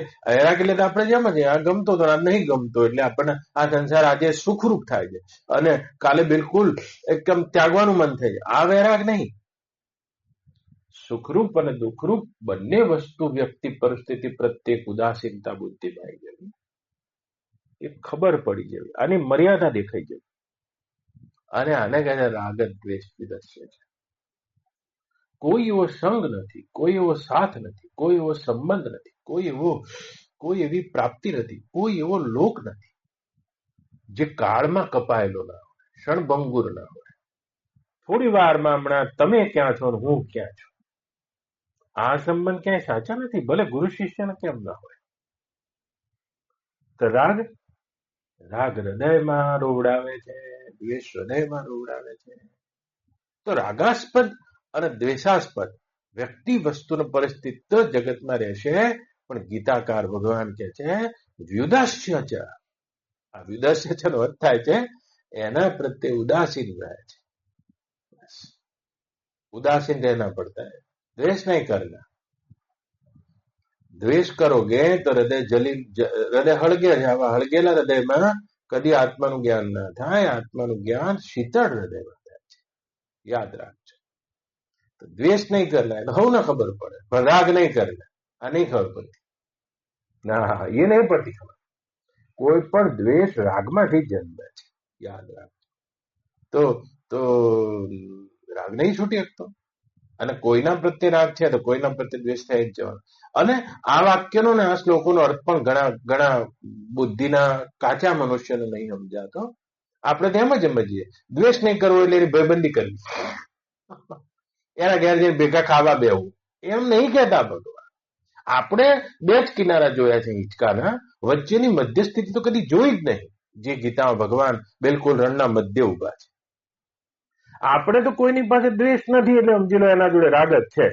તો આપણે જેમ જ આ ગમતો તો આ નહીં ગમતો, એટલે આપણને આ સંસાર આજે સુખરૂપ થાય છે અને કાલે બિલકુલ એકદમ ત્યાગવાનું મન થાય છે. આ વૈરાગ નહીં. સુખરૂપ અને દુઃખરૂપ બંને વસ્તુ વ્યક્તિ પરિસ્થિતિ પ્રત્યેક ઉદાસીનતા બુદ્ધિમાં આવી જવી, એ ખબર પડી જવી, આની મર્યાદા દેખાઈ જવી. અને આને કહે છે રાગ દ્વેષ વિદસ્ય છે. કોઈ એવો સંગ નથી, કોઈ એવો સાથ નથી, કોઈ એવો સંબંધ નથી, કોઈ એવી પ્રાપ્તિ નથી, કોઈ એવો લોક નથી જે કાળમાં કપાયેલો ના હોય, ક્ષણભંગુર ના હોય. થોડી વારમાં હમણાં તમે ક્યાં છો ને હું ક્યાં છું, આ સંબંધ ક્યાંય સાચા નથી, ભલે ગુરુ શિષ્યને કેમ ના હોય. તો રાગ હૃદયમાં રોવડાવે છે, દ્વેષ હૃદયમાં રોવડાવે છે. તો રાગાસ્પદ અને દ્વેષાસ્પદ વ્યક્તિ વસ્તુની પરિસ્થિતિ તો જગતમાં રહેશે, પણ ગીતાકાર ભગવાન કે છે વ્યુદાસ્ય છે. આ વ્યુદાસ્ય છે નો અર્થ થાય છે એના પ્રત્યે ઉદાસીન રહે છે. उदासीन रहना पड़ता है, द्वेष नहीं करना. द्वेष करोगे तो हृदय हळगे जावा. हळगेला हृदयમાં કદી આત્માનું જ્ઞાન ના થાય. આત્માનું જ્ઞાન શીતળ હૃદયમાં થાય છે, યાદ રાખજો. તો દ્વેષ નહીં કરના, એટલે હવ ના ખબર પડે. પણ રાગ નહીં કરના, આ નહીં ખબર પડતી. ના, એ નહીં પડતી ખબર. કોઈ પણ દ્વેષ રાગમાંથી જન્મે છે, યાદ રાખજો. તો રાગ નહીં છૂટી શકતો. અને કોઈના પ્રત્યે રાગ છે તો કોઈના પ્રત્યે દ્વેષ થઈ જ જવાનો. અને આ વાક્યનો ને આ શ્લોકોનો અર્થ પણ ઘણા બુદ્ધિના કાચા મનુષ્યને નહીં સમજાતો. આપણે તેમ જ સમજીએ, દ્વેષ નહીં કરવો એટલે એની ભયબંધી કરવી, એના ઘેર જઈને ભેગા ખાવા બેવું, એમ નહીં કહેતા ભગવાન. આપણે બે જ કિનારા જોયા છે હિંચકાના, વચ્ચેની મધ્ય સ્થિતિ તો કદી જોઈ જ નહીં, જે ગીતામાં ભગવાન બિલકુલ રણના મધ્ય ઉભા છે. આપણે તો કોઈની પાસે દ્વેષ નથી એટલે સમજી લો એના જોડે રાગ જ છે.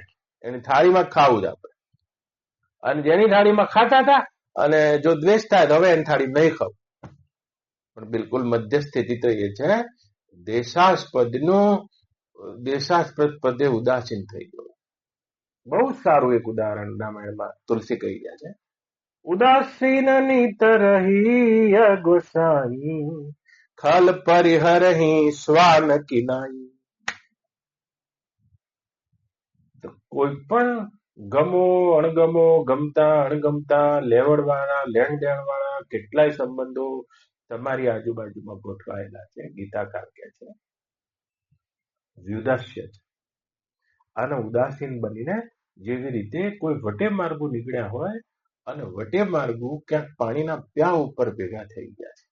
એની થાળીમાં ખાવું જ આપણે. અને જેની થાળીમાં ખાતા હતા અને જો દ્વેષ થાય તો હવે એની થાળી નહીં ખાવું. પણ બિલકુલ મધ્ય સ્થિતિ તો એ છે દેશાસ્પદ પદે ઉદાસીન થઈ ગયો. બહુ સારું એક ઉદાહરણ રામાયણમાં તુલસી કહી રહ્યા છે. ઉદાસીન નીત રહી ગોસાઈ, ખલ પરિહરહી શ્વાન કિનાઈ. કોઈ પણ ગમો અણગમો, ગમતા અણગમતા, લેવડવાળા લેણ દેણ વાળા કેટલાય સંબંધો તમારી આજુબાજુમાં ગોઠવાયેલા છે. ગીતાકાર કે છે વ્યુદાસ્ય છે. અને ઉદાસીન બનીને જેવી રીતે કોઈ વટે માર્ગો નીકળ્યા હોય અને વટે માર્ગુ ક્યાંક પાણીના પ્યા ઉપર ભેગા થઈ ગયા છે.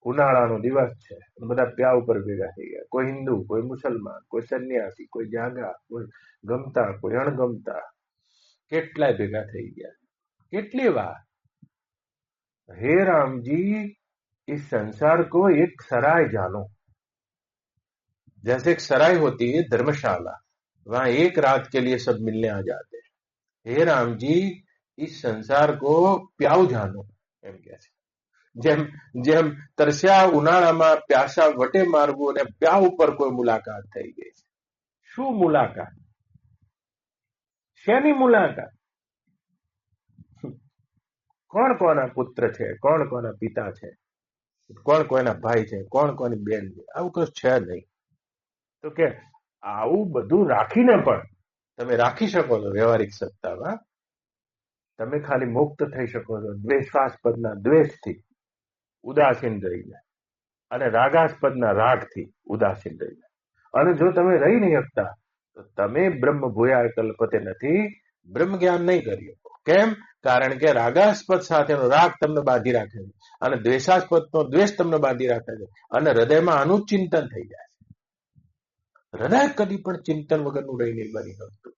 ઉનાળાનો દિવસ છે, બધા પ્યા ઉપર ભેગા થઈ ગયા. કોઈ હિન્દુ, કોઈ મુસલમાન, કોઈ સંન્યાસી, કોઈ જાગા, કોઈ ગમતા, કોઈ અણગમતા, કેટલાય ભેગા થઈ ગયા. કેટલી વાર हे राम जी, इस संसार को एक सराय जानो. जैसे एक सराय होती है धर्मशाला, वहां एक रात के लिए सब मिलने आ जाते हैं. हे राम जी, इस संसार को प्याऊ जानो. એમ કે છે. જેમ જેમ તરસ્યા ઉનાળામાં પ્યાસા વટે મારવું અને પ્યા ઉપર કોઈ મુલાકાત થઈ ગઈ છે. શું મુલાકાત? શેની મુલાકાત? કોણ કોના પુત્ર છે, કોણ કોના પિતા છે, કોણ કોના ભાઈ છે, કોણ કોની બેન છે, આવું કશું છે નહીં. તો કે આવું બધું રાખીને પણ તમે રાખી શકો છો વ્યવહારિક સત્તામાં. તમે ખાલી મુક્ત થઈ શકો છો દ્વેષાસ્પદના દ્વેષથી ઉદાસીન રહીને, અને રાગાસ્પદના રાગથી ઉદાસીન રહીને. અને જો તમે રહી નહીં શકતા તો તમે બ્રહ્મ ભૂયા કલ્પતે નથી, બ્રહ્મ જ્ઞાન નહીં કરી શકો. કેમ? કારણ કે રાગાસ્પદ સાથેનો રાગ તમને બાંધી રાખે છે, અને દ્વેષાસ્પદનો દ્વેષ તમને બાંધી રાખે છે, અને હૃદયમાં આનું ચિંતન થઈ જાય છે. હૃદય કદી પણ ચિંતન વગરનું રહી નહીં બની શકતું.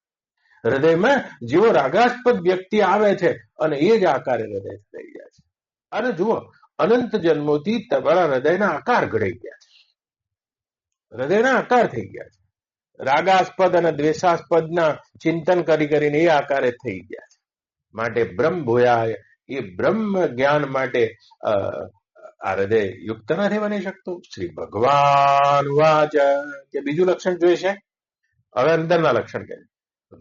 હૃદયમાં જેવો રાગાસ્પદ વ્યક્તિ આવે છે અને એ જ આકારે હૃદય થઈ જાય છે. અને જુઓ, અનંત જન્મોથી તમારા હૃદયના આકાર ઘડાઈ ગયા છે, હૃદયના આકાર થઈ ગયા છે. રાગાસ્પદ અને દ્વેષાસ્પદના ચિંતન કરી કરીને એ આકારે થઈ ગયા છે. માટે બ્રહ્મ ભૂયા, એ બ્રહ્મ જ્ઞાન માટે આ હૃદય યુક્ત નથી બની શકતું. શ્રી ભગવાન વાચ. કે બીજું લક્ષણ જોઈએ છે. હવે અંદરના લક્ષણ કે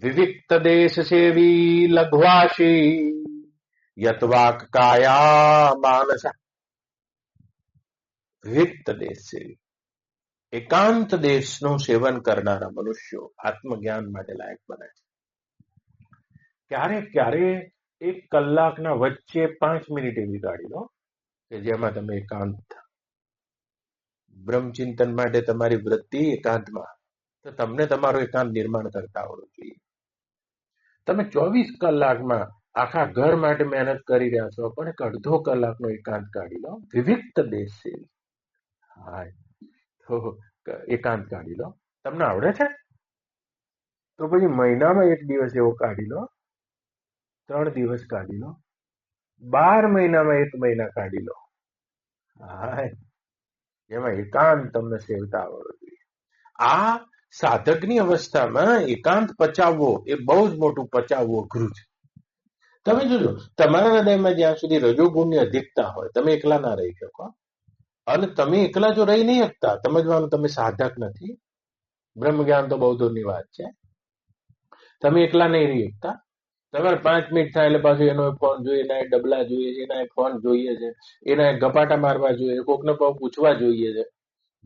વિવિક્ત દેશ સેવી લઘ્વાશી યતવાક કાયા માનસ. વિવિક્ત દેશ સેવી, એકાંત દેશનું સેવન કરનારા મનુષ્યો આત્મજ્ઞાન માટે લાયક બને છે. ક્યારે ક્યારે 1 કલાકના વચ્ચે 5 મિનિટ એવી કાઢી લો કે જેમાં તમે એકાંત, બ્રહ્મચિંતન માટે તમારી વૃત્તિ એકાંતમાં, તો તમને તમારું એકાંત નિર્માણ કરતા આવડવું જોઈએ. તમે 24 કલાકમાં આખા ઘર માટે મહેનત કરી રહ્યા છો, પણ 1.5 કલાકનો એકાંત કાઢી લો. વિવિક્ત દેશ છે. હા, તો એકાંત કાઢી લો. તમને આવડે છે તો પછી મહિનામાં 1 દિવસ એવો કાઢી લો, 3 દિવસ કાઢી લો, 12 મહિનામાં 1 મહિના કાઢી લો. હા, એમાં એકાંત તમને સેવતા આવડવું જોઈએ. આ સાધકની અવસ્થામાં એકાંત પચાવવો એ બહુ જ મોટું પચાવવું અઘરું છે. તમે જોજો, તમારા હૃદયમાં જ્યાં સુધી રજોગુણની અધિકતા હોય, તમે એકલા ના રહી શકો. અને તમે એકલા જો રહી નહીં શકતા, સમજવાનું તમે સાધક નથી. બ્રહ્મ જ્ઞાન તો બહુ દૂરની વાત છે. તમે એકલા નહીં રહી શકતા. તમારે 5 મિનિટ થાય એટલે પાછું એનો ફોન જોઈએ, એના ડબલા જોઈએ છે, એના ફોન જોઈએ છે, એના ગપાટા મારવા જોઈએ, કોકને પૂછવા જોઈએ છે.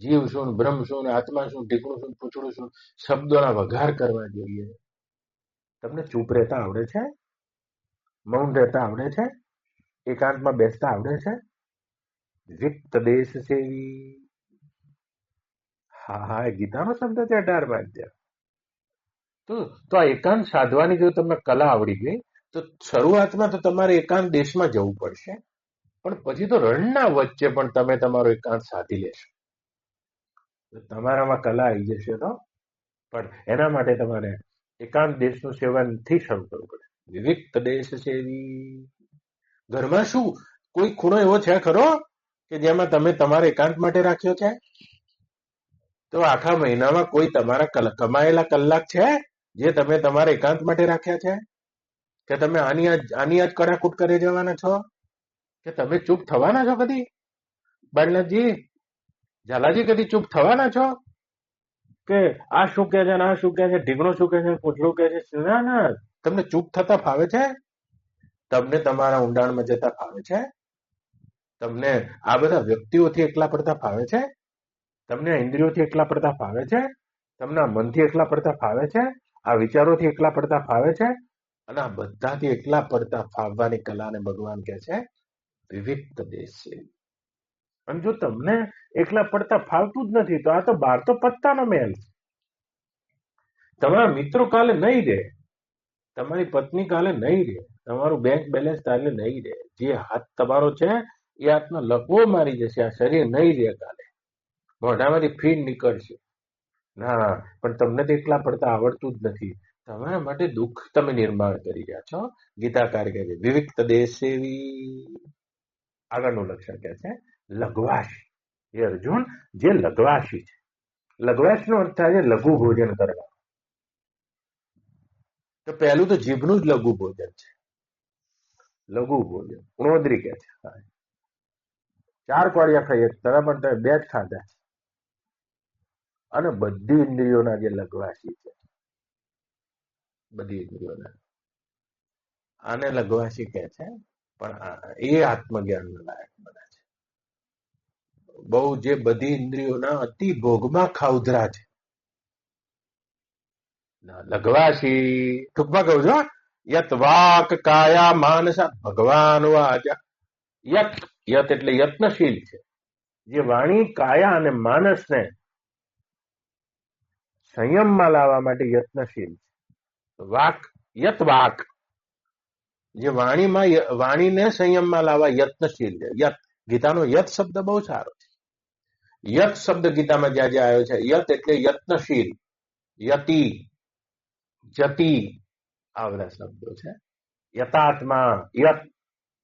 જીવ શું, બ્રહ્મ શું, આત્મા શું, ઢીકણું શું, પૂછડું શું, શબ્દોના વઘાર કરવા જોઈએ. તમને ચૂપ રહેતા આવડે છે? મૌન રહેતા આવડે છે? એકાંતમાં બેસતા આવડે છે? વિવિક્ત દેશ સેવી. હા હા, એ ગીતાનો શબ્દ છે 18માં અધ્યાય. તો આ એકાંત સાધવાની જો તમને કલા આવડી ગઈ, તો શરૂઆતમાં તો તમારે એકાંત દેશમાં જવું પડશે, પણ પછી તો રણના વચ્ચે પણ તમે તમારો એકાંત સાધી લેશો. તમારામાં કલા આવી જશે તો. પણ એના માટે તમારે એકાંત દેશનું સેવનથી શરૂ કરવું પડે. વિવિક્ત દેશ સેવી. ઘરમાં શું કોઈ ખૂણો એવો છે ખરો કે જેમાં તમે તમારા એકાંત માટે રાખ્યો છે? તો આખા મહિનામાં કોઈ તમારા કમાયેલા કલાક છે જે તમે તમારા એકાંત માટે રાખ્યા છે? કે તમે આની જ કડાકૂટ કરી જવાના છો? કે તમે ચૂપ થવાના છો કદી? બાળનાથજી, ઝાલાજી, કદી ચૂપ થવાના છો? કે આ શું કે છે, આ શું કે છે, ઢીકણું શું કે છે, પૂછડું કે છે? ના ના, તમને ચૂપ થતા ફાવે છે? તમને તમારા ઊંડાણમાં જતા ફાવે છે? તમને આ બધા વ્યક્તિઓથી એકલા પડતા ફાવે છે? તમને ઇન્દ્રિયોથી એકલા પડતા ફાવે છે? તમને મનથી એકલા પડતા ફાવે છે? આ વિચારોથી એકલા પડતા ફાવે છે? અને આ બધાથી એકલા પડતા ફાવવાની કલાને ભગવાન કહે છે વિવિક્ત દેશ છે. અને જો તમને એકલા પડતા ફાવતું જ નથી, તો આ તો બાર તો પત્તાનો મેલ છે. તમારા મિત્રો કાલે નહીં રહે, તમારી પત્ની કાલે નહીં રહે, તમારું બેંક બેલેન્સ તારે નહીં રહે. જે હાથ તમારો છે એ હાથનો લકવો મારી જશે. આ શરીર નહીં રહે. કાલે મોઢામાંથી ફીણ નીકળશે. ના, પણ તમને તો એકલા પડતા આવડતું જ નથી. તમારા માટે દુઃખ તમે નિર્માણ કરી રહ્યા છો. ગીતાકાર કહે છે વિવિક્ત દેશેવી. આગળનું લક્ષણ કહે છે લઘવાશી. એ અર્જુન જે લઘવાશી છે. લઘવાશનો અર્થ થાય છે લઘુ ભોજન કરવા. તો પહેલું તો જીભનું જ લઘુ ભોજન છે. લઘુ ભોજન ઉણોદરી કે છે. 4 કોળિયા ખાઈએ બરાબર, તમે 2 જ ખાધા છે. અને બધી ઇન્દ્રિયોના જે લઘવાશી છે, બધી ઇન્દ્રિયોના, આને લઘવાશી કહે છે. પણ એ આત્મજ્ઞાનના લાયક બને છે. બહુ જે બધી ઇન્દ્રિયોના અતિ ભોગમાં ખાઉધરા છે. લઘવાશી ટૂંકમાં કહું છું, યત વાક કાયા માનસા ભગવાન વાચા. યત યત એટલે યત્નશીલ છે. જે વાણી કાયા અને માનસને સંયમમાં લાવવા માટે યત્નશીલ છે. વાક યત વાક, જે વાણીને સંયમમાં લાવવા યત્નશીલ છે. યત, ગીતાનો યત શબ્દ બહુ સારો છે. યત શબ્દ ગીતામાં જ્યાં જ્યાં આવ્યો છે, યત એટલે યત્નશીલ, યતિ, જતિ, આ બધા શબ્દો છે. યતાત્મા, યત,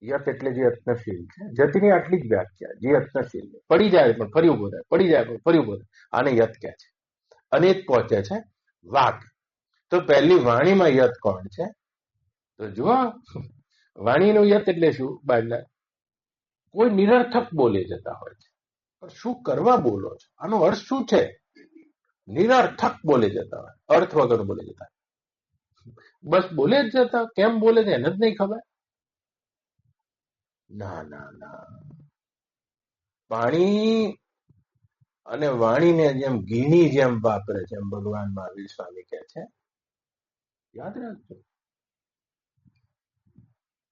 યત એટલે જે યત્નશીલ છે. જતિની આટલી જ વ્યાખ્યા, જે યત્નશીલ છે. પડી જાય પણ ફરી ઉભો થાય, પડી જાય પણ ફરી ઉભો થાય, આને યત કહે છે. અને એક પહોંચે છે વાક. તો પહેલી વાણીમાં યત કોણ છે? તો જુઓ, વાણીનું યત એટલે શું? બાજલા કોઈ નિરર્થક બોલે જતા હોય છે. પણ શું કરવા બોલો છો? આનો અર્થ શું છે? નિરર્થક બોલે જતા હોય, અર્થ વગર બોલે જતા, બસ બોલે જ જતા. કેમ બોલે છે એને જ નહીં ખબર. ના ના ના, પાણી અને વાણીને જેમ ઘીની જેમ વાપરે છે, એમ ભગવાન મહાવીર સ્વામી કહે છે. યાદ રાખજો,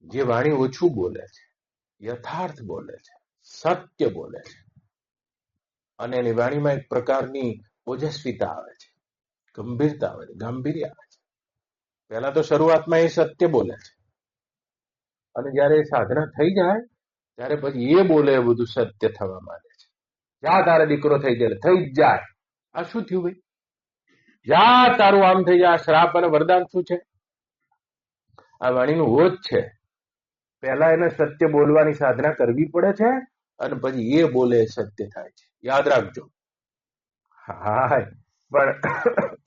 જે વાણી ઓછું બોલે છે, યથાર્થ બોલે છે, સત્ય બોલે છે, અને એની વાણીમાં એક પ્રકારની ઓજસ્વીતા આવે છે, ગંભીરતા આવે છે, ગાંભીર્ય આવે છે. પહેલા તો શરૂઆતમાં એ સત્ય બોલે છે, અને જયારે સાધના થઈ જાય ત્યારે પછી એ બોલે એ બધું સત્ય થવા માંડે છે. જા તારે દીકરો થઈ જાય, થઈ જ જાય. આ શું થયું ભાઈ? જા તારું આમ થઈ જાય. શ્રાપ અને વરદાન શું છે? આ વાણીનું હોજ છે. પહેલા એને સત્ય બોલવાની સાધના કરવી પડે છે, અને પછી એ બોલે સત્ય થાય છે. યાદ રાખજો. હા, પણ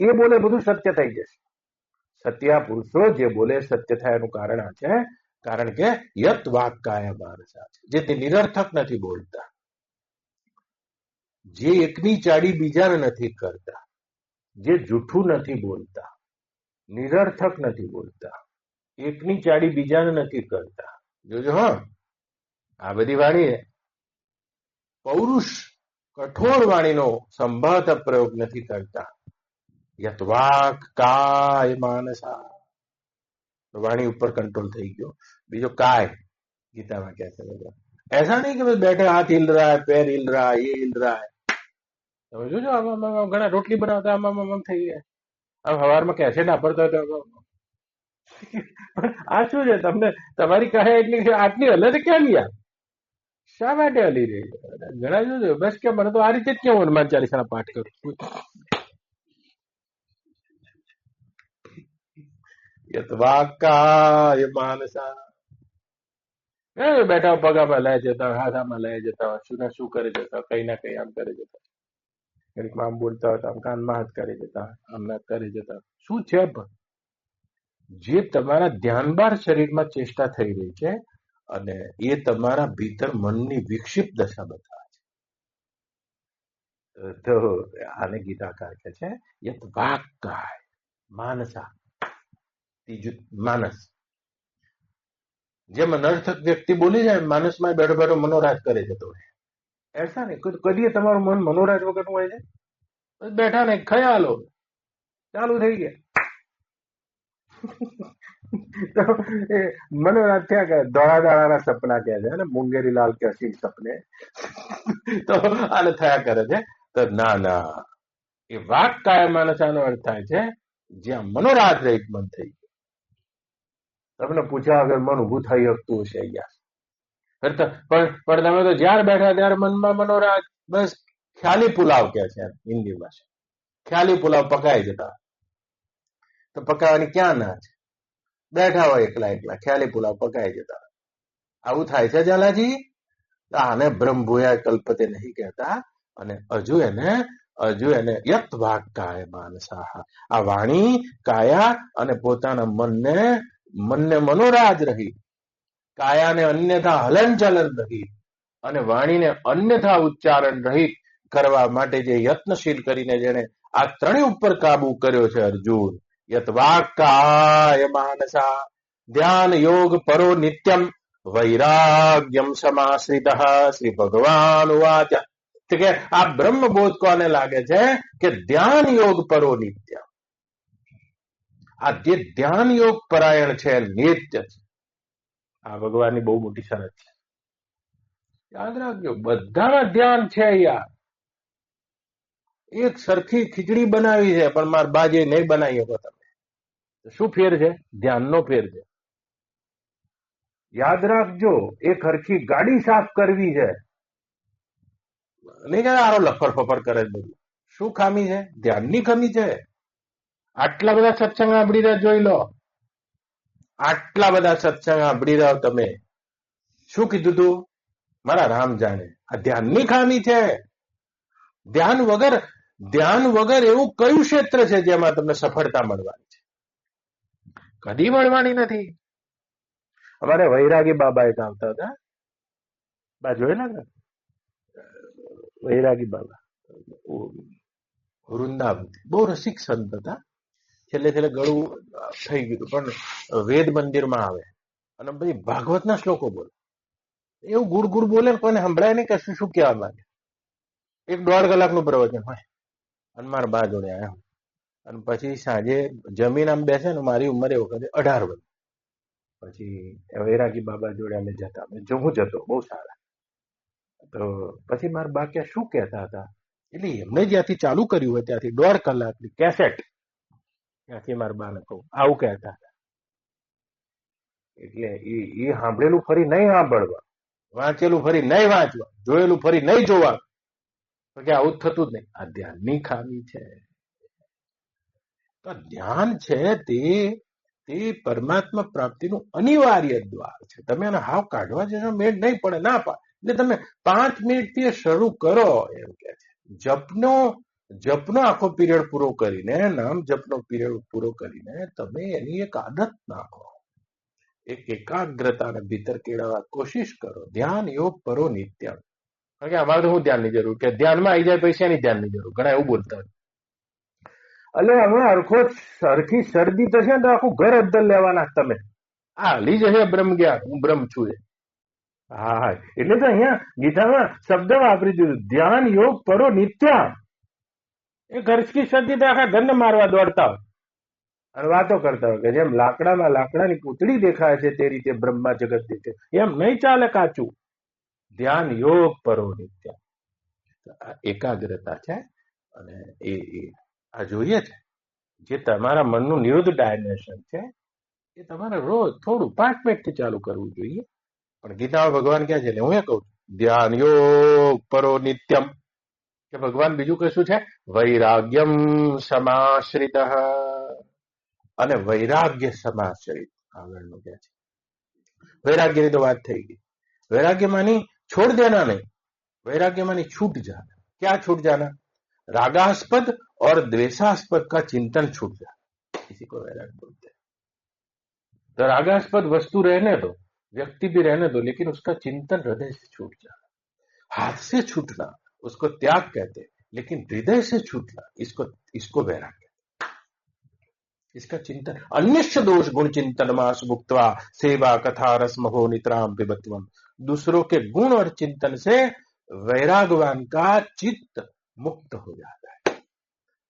એ બોલે બધું સત્ય થઈ જશે. સત્ય પુરુષો જે બોલે સત્ય થાય એનું કારણ આ છે, કારણ કે યત વાક કાયા માનસા છે. જે તે નિરર્થક નથી બોલતા, જે એકની ચાડી બીજાને નથી કરતા, જે જૂઠું નથી બોલતા, નિરર્થક નથી બોલતા, એકની ચાડી બીજાને નથી કરતા. જોજો હા, આ બધી વાણી પૌરુષ કઠોર વાણીનો સંભાત પ્રયોગ નથી કરતા. યત વાક કાય માનસા, વાણી ઉપર કંટ્રોલ થઈ ગયો. બીજો કાય, ગીતામાં કહે છે ऐसा नहीं कि बैठे हाथ हिल रहा है, पैर हिल रहा है, ये हिल रहा है. તમે જોજો આમાં ઘણા રોટલી બનાવતા આમાં થઈ ગયા. આમ સવારમાં કેસે ના પડતા હોય. આ શું છે? તમને તમારી કહે એટલી આટલી હલે તો કેમ યાર? શા માટે હલી રહી? ઘણા જોજો બસ કે મને તો આ રીતે જ કેમ હનુમાન ચાલીસાના પાઠ કરું. યત વાકાય માનસા, બેઠા પગામાં લઈ જતા હોય, હાથામાં લઈ જતા હોય, શું ના શું કરી જતા હોય, કઈ ના કઈ આમ કરી જતા હોય. કંઈક આમ બોલતા હોય તો આમ કાનમાં હાથ કરી જતા હોય, આમ ના કરી જતા હોય. શું છે? પણ જે તમારા ધ્યાન બાર શરીરમાં ચેષ્ટા થઈ રહી છે, અને એ તમારા ભીતર મનની વિક્ષિપ્ત દશા બતાવે છે. તો આને ગીતાકાર કહે છે યત વાકાય માનસા. ત્રીજું માનસ. જેમ અનર્થક વ્યક્તિ બોલી જાય, માનસમાં બેઠો બેઠો મનોરાજ કરે જતો હોય. એસા નહીં, કદી તમારું મન મનોરાજ વગરનું હોય છે? બેઠા ને ખ્યાલો ચાલુ થઈ ગયા. તો એ મનોરાજ થયા કે દોડા દાડાના સપના કહે છે ને, મુંગેરી લાલ કે હસીન સપને. તો આને થયા કરે છે. તો ના ના, એ વાક કાય માનસાનો અર્થ થાય છે જ્યાં મનોરાજ રહિત મન થઈ ગયું. તમને પૂછ્યા વગર મન ઊભું થઈ શકતું હશે અહીંયા. પણ તમે તો જ્યાં બેઠા ત્યારે મનમાં મનોરાજ બસ ખ્યાલી પુલાવ કે છે હિન્દીમાં છે, ખ્યાલી પુલાવ પકાઈ જતા. તો પકાવવાની ક્યાં ના છે? બેઠા હોય એકલા એકલા ખ્યાલી પુલાવ પકાઈ જતા. આવું થાય છે ઝાલાજી. આને બ્રહ્મભૂયા કલ્પતે નહીં કહેતા. અને હજુ એને યત વાક કાય માનસાહ, આ વાણી કાયા અને પોતાના મનને મનોરાજ રહી, કાયાને અન્યથા હલન ચલન રહી અને વાણીને અન્યથા ઉચ્ચારણ રહિત કરવા માટે જે યત્નશીલ કરીને જેને આ ત્રણેય ઉપર કાબુ કર્યો છે અર્જુન. યત વાક કાય માનસા ધ્યાન યોગ પરો નિત્યમ વૈરાગ્યમ સમાશ્રિત. શ્રી ભગવાન વાચ કે આ બ્રહ્મબોધ કોને લાગે છે કે ધ્યાન યોગ પરો નિત્ય. આ જે ધ્યાન યોગ પરાયણ છે નિત્ય છે. આ ભગવાનની બહુ મોટી શરત છે. યાદ રાખજો, બધામાં ધ્યાન છે યાર. એક સરખી ખીચડી બનાવી છે પણ માર બાજે નહીં બનાવી શકો તમે. શું ફેર છે? ધ્યાનનો ફેર છે. યાદ રાખજો, એક હરખી ગાડી સાફ કરવી છે, નહીં કે આરો લફર ફફર કરે બધું. શું ખામી છે? ધ્યાનની કમી છે. આટલા બધા સત્સંગ સાંભળી રહ્યા, જોઈ લો. આટલા બધા સત્સંગ સાંભળી રહ્યા તમે, શું કીધું તું? મારા રામ જાણે આ ધ્યાનની ખામી છે. ધ્યાન વગર એવું કયું ક્ષેત્ર છે જેમાં તમને સફળતા મળવાની છે? કદી મળવાની નથી. અમારે વૈરાગી બાબા એક આવતા હતા, બા જોયેલા ને? વૈરાગી બાબા વૃંદાવન, બહુ રસિક સંત હતા. છેલ્લે ગળું થઈ ગયું પણ વેદ મંદિરમાં આવે અને પછી ભાગવતના શ્લોકો બોલે. એવું ગુડ ગુડ બોલે, કોઈને સંભળાય નહીં કશું શું કહેવા માંગે. 1.5 કલાકનું પ્રવચન હોય અને મારા બા જોડે આવ્યા. અને પછી સાંજે જમીન આમ બેસે ને, મારી ઉંમર એ વખતે 18 વર્ષ. પછી વૈરાગી બાબા જોડે અમે જતા, હું જતો, બહુ સારા. તો પછી મારા બા કે શું કહેતા હતા, એટલે એમને જ્યાંથી ચાલુ કર્યું હોય ત્યાંથી 1.5 કલાકની કેસેટ, ત્યાંથી મારા બાને કહું આવું કહેતા હતા. એટલે એ સાંભળેલું ફરી નહીં સાંભળવા, વાંચેલું ફરી નહીં વાંચવા, જોયેલું ફરી નહીં જોવા, તો કે આવું થતું જ નહીં. આ ધ્યાનની ખામી છે. તો ધ્યાન છે તે પરમાત્મા પ્રાપ્તિનું અનિવાર્ય દ્વાર છે. તમે એને હાવ કાઢવા જશો મેળ નહીં પડે, ના પાડે. એટલે તમે 5 મિનિટથી શરૂ કરો એમ કે છે. જપનો આખો પીરિયડ પૂરો કરીને, નામ જપનો પીરિયડ પૂરો કરીને તમે એની એક આદત નાખો, એક એકાગ્રતાને ભીતર કેળવવા કોશિશ કરો. ધ્યાન યોગ પરો નિત્ય. કારણ કે અમારે તો શું ધ્યાનની જરૂર, કે ધ્યાનમાં આવી જાય પૈસાની ધ્યાનની જરૂર. ઘણા એવું બોલતા હોય. એટલે હવે સરખી શરદી થશે ને તો આખું ઘર અદ્દર લેવાના તમે. આ હલી જશે બ્રહ્મ જ્ઞાન, હું બ્રહ્મ છું. હા, એટલે તો અહીંયા ગીતામાં શબ્દ વાપરી દીધું, ધ્યાન યોગ પરો નિત્ય. એ ઘરકી શરદી તો આખા ઘરને મારવા દોડતા હોય અને વાતો કરતા હોય કે જેમ લાકડામાં લાકડાની પૂતળી દેખાય છે તે રીતે બ્રહ્મા જગત દેખે. એમ નહીં ચાલે કાચું. ધ્યાન યોગ પરો નિત્ય. એકાગ્રતા છે અને એ આ જોઈએ છે જે તમારા મનનું નિરુદ્ધ ડાયમેન્શન છે, એ તમારે રોજ થોડું 5 મિનિટથી ચાલુ કરવું જોઈએ. પણ ગીતામાં ભગવાન ક્યાં છે? હું એ કહું ધ્યાન યોગ પરો નિત્યમ, કે ભગવાન બીજું કશું છે? વૈરાગ્યમ સમાશ્રિત. અને વૈરાગ્ય સમાશ્રિત આગળનું કે છે. વૈરાગ્યની તો વાત થઈ ગઈ. वैराग्य मानी छोड़ देना नहीं, वैराग्य मानी छूट जाना. क्या छूट जाना? रागास्पद और द्वेषास्पद का चिंतन छूट जाना, इसी को वैराग्य बोलते हैं. तो रागास्पद वस्तु रहने दो, व्यक्ति भी रहने दो, लेकिन उसका चिंतन हृदय से छूट जाना. हाथ से छूटना उसको त्याग कहते हैं, लेकिन हृदय से छूटना इसको वैराग्य. इसका चिंतन अन्यश्च दोष गुण चिंतन मास भुक्त्वा सेवा कथा रसमहो नितराम पिबत्वम. दूसरों के गुण और चिंतन से वैरागवान का चित्त मुक्त हो जाता है.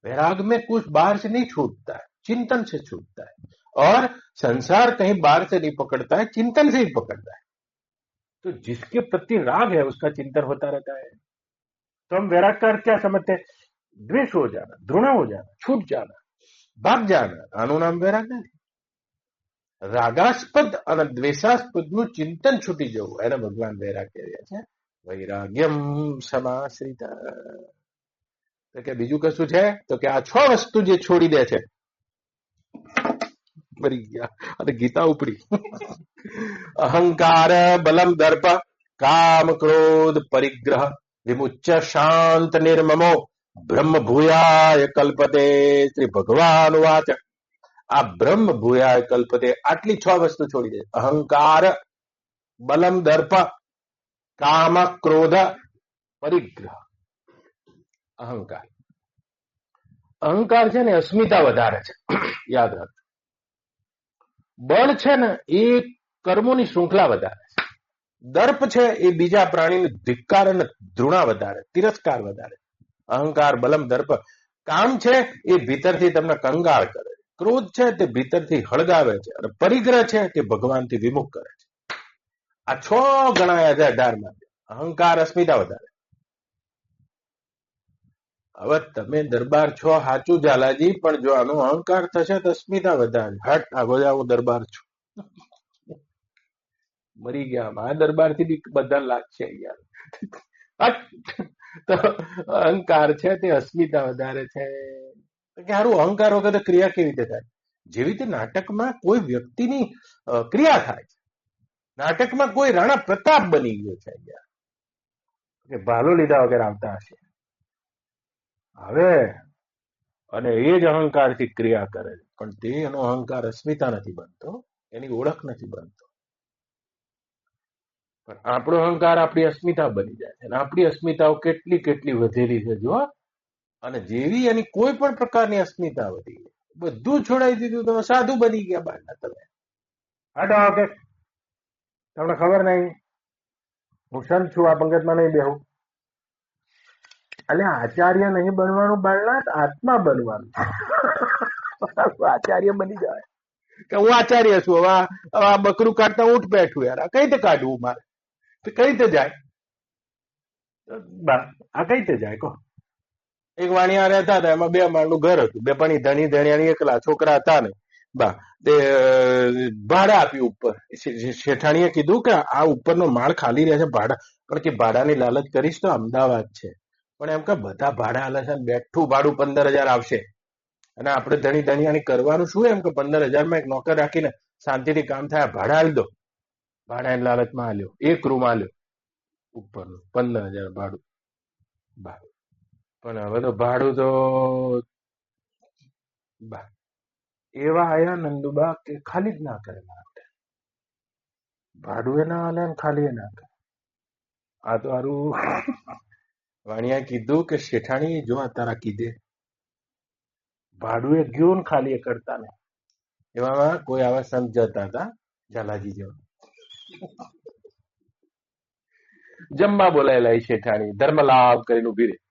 वैराग में कुछ बाहर से नहीं छूटता है, चिंतन से छूटता है. और संसार कहीं बाहर से नहीं पकड़ता है, चिंतन से ही पकड़ता है. तो जिसके प्रति राग है उसका चिंतन होता रहता है. तो हम वैराग का क्या समझते हैं? द्वेष हो जाना, घृणा हो जाना, छूट जाना, भाग जाना. આનું નામ વૈરાગ નથી. રાગાસ્પદ અને દ્વેષાસ્પદ નું ચિંતન છૂટી જવું એને ભગવાન વૈરાગ્ય કહે છે. વૈરાગ્યમ સમાશ્રિત. તો કે બીજું કશું છે તો કે આ 6 વસ્તુ જે છોડી દે છે, મરી ગયા અને ગીતા ઉપડી. અહંકાર બલમ દર્પ કામ ક્રોધ પરિગ્રહ વિમુચ્ય શાંત નિર્મમો બ્રહ્મ ભૂયાય કલ્પતે. શ્રી ભગવાન વાચ. આ બ્રહ્મ ભૂયાય કલ્પતે આટલી 6 વસ્તુ છોડી દે. અહંકાર બલમ દર્પ કામ ક્રોધ પરિગ્રહ. અહંકાર અહંકાર છે ને અસ્મિતા વધારે છે, યાદ રાખ. બળ છે ને એ કર્મોની શૃંખલા વધારે છે. દર્પ છે એ બીજા પ્રાણીની ધિક્કાર અને ધૃણા વધારે, તિરસ્કાર વધારે. અહંકાર બલમ દર્પ. કામ છે એ ભીતરથી તમને કંગાળ કરે. ક્રોધ છે તે ભીતરથી હળગાવે છે. અને પરિગ્રહ છે તે ભગવાનથી વિમુખ કરે છે. આ 6 ગણાયા છે 18 માં. અહંકાર અસ્મિતા વધારે. હવે તમે દરબાર છો સાચું ઝાલાજી, પણ જો આનો અહંકાર થશે તો અસ્મિતા વધારે. હટ આગો જાઓ દરબાર છું. મરી ગયા. આ દરબાર થી બી બધા લાગશે યાર. હટ. તો અહંકાર છે તે અસ્મિતા વધારે છે. કે સારું અહંકાર વગર તો ક્રિયા કેવી રીતે થાય? જેવી રીતે નાટકમાં કોઈ વ્યક્તિની ક્રિયા થાય છે. નાટકમાં કોઈ રાણા પ્રતાપ બની ગયો છે યાર, કે ભાલો લીધા વગર આવતા હશે હવે, અને એ જ અહંકારથી ક્રિયા કરે છે. પણ તે એનો અહંકાર અસ્મિતા નથી બનતો, એની ઓળખ નથી બનતો. પણ આપણો અહંકાર આપણી અસ્મિતા બની જાય છે. અને આપણી અસ્મિતાઓ કેટલી કેટલી વધેલી છે જો. અને જેવી એની કોઈ પણ પ્રકારની અસ્મિતા વધી ગઈ, બધું છોડાઈ દીધું, તમે સાધુ બની ગયા બારના. તમે હટો કે તમને ખબર નહીં હું સંત છું, આ પંગતમાં નહીં બેહું. એટલે આચાર્ય નહીં બનવાનું બાળનાથ, આત્મા બનવાનું. આચાર્ય બની જાય કે હું આચાર્ય છું, હવે આ બકરું કાઢતા ઊંટ બેઠું યાર, આ કઈ રીતે કાઢવું મારે? કઈ રીતે જાય? આ કઈ રીતે જાય કહો? એક વાણિયા રહેતા હતા, એમાં 2 માળનું ઘર હતું. 2 પણ ધણી ધણિયાની એકલા છોકરા હતા ને બા તે ભાડા આપ્યું ઉપર. શેઠાણીએ કીધું કે આ ઉપરનો માળ ખાલી રહે છે ભાડા, પણ કે ભાડાની લાલચ કરીશ તો અમદાવાદ છે, પણ એમ કે બધા ભાડા હાલે છે, બેઠું ભાડું 15,000 આવશે, અને આપણે ધણી ધણિયાની કરવાનું શું? એમ કે 15,000 એક નોકર રાખીને શાંતિથી કામ થાય, ભાડા હાલ દો. ભાડાની લાલચમાં હાલ્યો, 1 રૂમ હાલ્યો ઉપરનું 15,000 ભાડું. પણ હવે તો ભાડું તો એવા આયા નંદુબા કે ખાલી જ ના કરે માટે. ભાડું એ ના હાલે ને ખાલી એ ના કરે. આ તો હારું વાણિયા કીધું કે શેઠાણી જો આ તારા કીધે ભાડું એ ગયું ને ખાલી એ કરતા ને. એવામાં કોઈ આવા સંત જતા હતા ઝાલાજી જેવા, જમવા બોલાયેલા એ શેઠાણી ધર્મલાભ કરીને ઉભી રહી.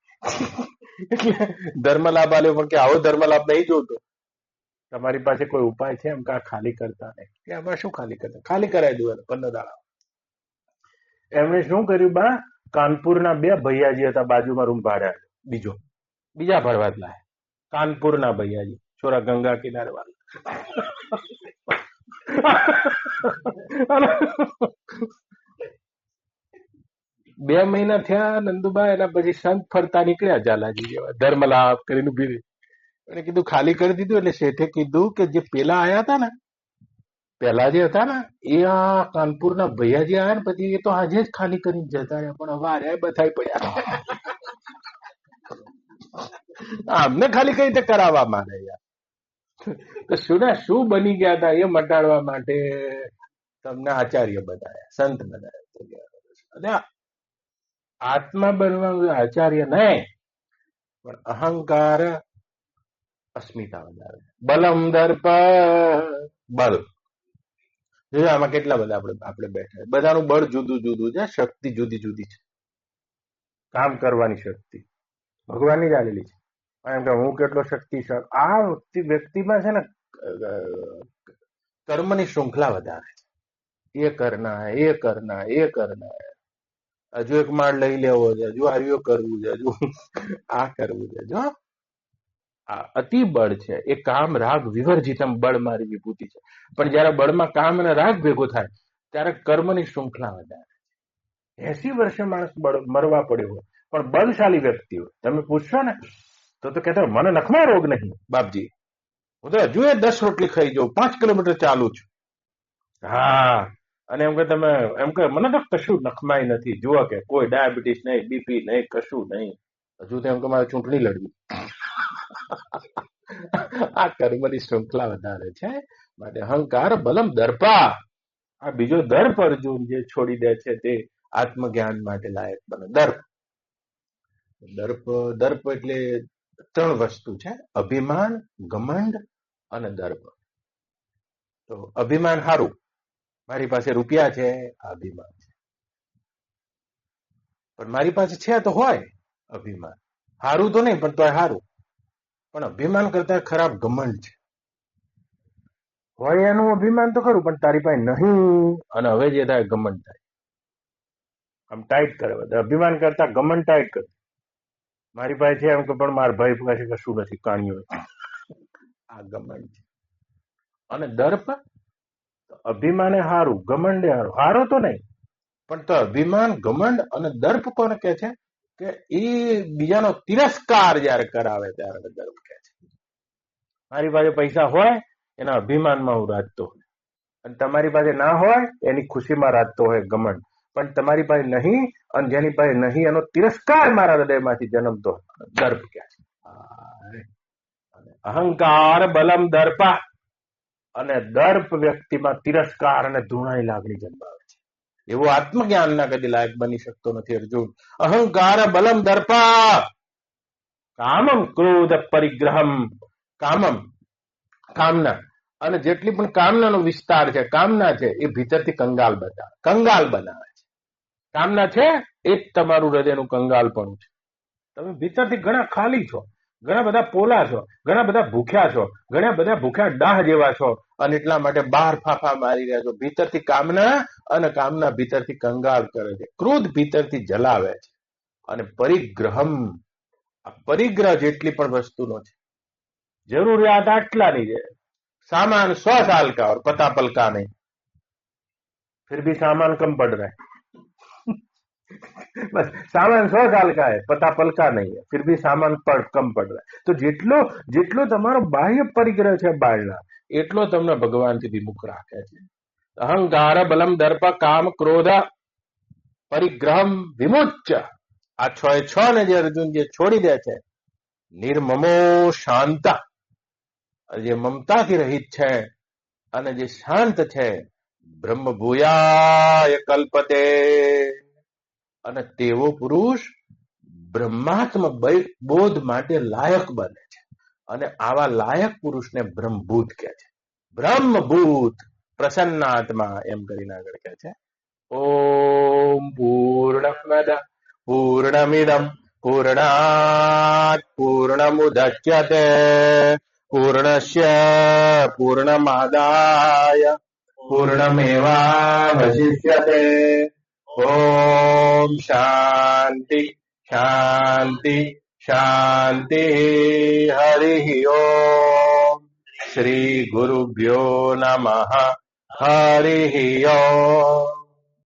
એટલે ધર્મલાભ આલ્યો, પણ કે આવો ધર્મલાભ નહીં જોતો, તમારી પાસે કોઈ ઉપાય છે? એમ કે આ ખાલી કરતા નહીં. કે આમાં શું ખાલી કરતા? ખાલી કરાવી દો 15 દાડા. એમણે શું કર્યું બા, કાનપુરના 2 ભૈયાજી હતા, બાજુમાં રૂમ ભાડે. બીજા ભરવા જ લાય. કાનપુરના ભૈયાજી, છોરા ગંગા કિનારે વાળા. 2 મહિના થયા નંદુબા, એના પછી સંત ફરતા નીકળ્યા ઝાલાજી જેવા, ધર્મલાભ કરીને ઉભી રહી. એને કીધું ખાલી કરી દીધું. એટલે શેઠે કીધું કે જે પેલા આયા હતા ને, પેલા જે હતા ને એ આ કાનપુરના ભૈયાજી આયા ને પછી એ તો આજે જ ખાલી કરીને જતા રહ્યા, પણ હવે આર્યા બધાય પડ્યા. આમને ખાલી કઈ રીતે કરાવવા માંગે યાર? તો શું બની ગયા હતા એ મટાડવા માટે તમને આચાર્ય બનાવ્યા, સંત બનાવ્યા. આત્મા બનવાનું આચાર્ય નહીં, પણ અહંકાર અસ્મિતા વધારે. બલમ દર્પ બળ. આમાં કેટલા બધા આપણે બેઠા, બધાનું બળ જુદું જુદું છે, શક્તિ જુદી જુદી છે, કામ કરવાની શક્તિ ભગવાનની જ આલેલી છે. એમ કે હું કેટલો શક્તિશાળ, આ વ્યક્તિમાં છે ને કર્મની શૃંખલા વધારે છે. એ કરના એ કરના એ કરના, હજુ 1 માળ લઈ લેવો છે, હજુ આર્યો કરવું છે, હજુ આ કરવું છે. જો આ અતિ બળ છે એ કામ રાગ વિવર્જિતમ બળ મારી વિભૂતિ છે. પણ જયારે બળમાં કામ અને રાગ ભેગો થાય ત્યારે કર્મની શૃંખલા વધારે. 80 વર્ષે માણસ મરવા પડ્યો હોય પણ બળશાળી વ્યક્તિ હોય, તમે પૂછશો ને તો કહેતા મને નખમાં રોગ નહીં બાપજી, હું તો હજુ 10 રોટલી ખાઈ જાઉં, 5 કિલોમીટર ચાલુ છું. હા, અને એમ કે તમે એમ કે મને તો કશું નખમાય નથી, જુઓ કે કોઈ ડાયાબિટીસ નહીં, બીપી નહીં, કશું નહીં, હજુ તો એમ કે મારે ચૂંટણી લડવી. આ કર્મની શૃંખલા વધારે છે. માટે અહંકાર બલમ દર્પા, આ બીજો દર્પ અર્જુન જે છોડી દે છે તે આત્મજ્ઞાન માટે લાયક બને. દર્પ એટલે 3 વસ્તુ છે: અભિમાન, ઘમંડ અને દર્પ. તો અભિમાન સારું, મારી પાસે રૂપિયા છે, આ અભિમાન છે. પણ મારી પાસે છે તો હોય અભિમાન, સારું તો નહીં પણ તોય સારું. પણ અભિમાન કરતા ખરાબ ઘમંડ છે. હોય એનું અભિમાન તો ખરું, પણ તારી પાસે નહીં, અને હવે જે થાય ઘમંડ થાય. આમ ટાઈટ કરે, અભિમાન કરતા ઘમંડ ટાઈટ કરે. મારી પાસે છે એમ કે પણ મારા ભાઈ પાસે કશું નથી, કાણ્યું. આ ઘમંડ છે. અને દર્પ, અભિમાને હારું, ઘમંડે હારું. હારો તો નહીં, પણ તો અભિમાન, ઘમંડ અને દર્પ કોને કહે છે કે એ બીજાનો તિરસ્કાર જયારે કરાવે ત્યારે દર્પ કહે છે. મારી પાસે પૈસા હોય એના અભિમાનમાં હું રાજતો હોય, અને તમારી પાસે ના હોય એની ખુશીમાં રાજતો હોય ઘમંડ. પણ તમારી પાસે નહીં અને જેની પાસે નહીં એનો તિરસ્કાર મારા હૃદયમાંથી જન્મતો દર્પ કહે છે. અહંકાર બલમ દર્પા, અને દર્પ વ્યક્તિમાં તિરસ્કાર અને ધૃણાની લાગણી જન્માવે છે. એવો આત્મજ્ઞાનના કદી લાયક બની શકતો નથી અર્જુન. અહંકાર બલમ દર્પા, કામમ ક્રોધ પરિગ્રહમ. કામમ કામના, અને જેટલી પણ કામનાનો વિસ્તાર છે, કામના છે, એ ભીતરથી કંગાલ બનાવે છે. કામના છે એ જ તમારું હૃદયનું કંગાલપણું છે. તમે ભીતરથી ઘણા ખાલી છો, ઘણા બધા પોલા છો, ઘણા બધા ભૂખ્યા છો, ઘણા બધા ભૂખ્યા ડાહ જેવા છો, અને એટલા માટે બહાર ફાફા મારી રહ્યા છો. ભીતરથી કામના, અને કામના ભીતરથી કંગાળ કરે છે. ક્રોધ ભીતરથી જલાવે છે. અને પરિગ્રહમ, આ પરિગ્રહ જેટલી પણ વસ્તુનો છે, જરૂરિયાત આટલાની છે. सामान 100 साल का और पता पल का नहीं, फिर भी सामान कम पड़ रहा है. बस सामान 100 साल का है, पता पल का नहीं है, फिर भी सामान कम पड़ रहा है. तो જેટલો તમારો બાહ્ય પરિગ્રહ છે બહારના, એટલો તમને ભગવાનથી વિમુખ રાખે છે. અહંકાર બલમ દર્પ કામ ક્રોધ પરિગ્રહમ વિમુચ્ય, આ 6 ને જે અર્જુન જે છોડી દે છે, નિર્મમો શાંતા, જે મમતાથી રહિત છે અને જે શાંત છે, બ્રહ્મ ભૂયાય કલ્પતે, અને તેવો પુરુષ બ્રહ્માત્મ બોધ માટે લાયક બને છે. અને આવા લાયક પુરુષને બ્રહ્મભૂત કહે છે. બ્રહ્મભૂત, પ્રસન્નાત્મા એમ કરીને આગળ કહે છે. ઓમ પૂર્ણમદ પૂર્ણમિદમ પૂર્ણાત પૂર્ણમુદચ્યતે પૂર્ણસ્ય પૂર્ણમાદાય પૂર્ણમેવાવશિષ્યતે. ઓમ શાંતિ શાંતિ શાંતિ. હરિ ઓમ. શ્રી ગુરુભ્યો નમઃ. હરિ ઓમ.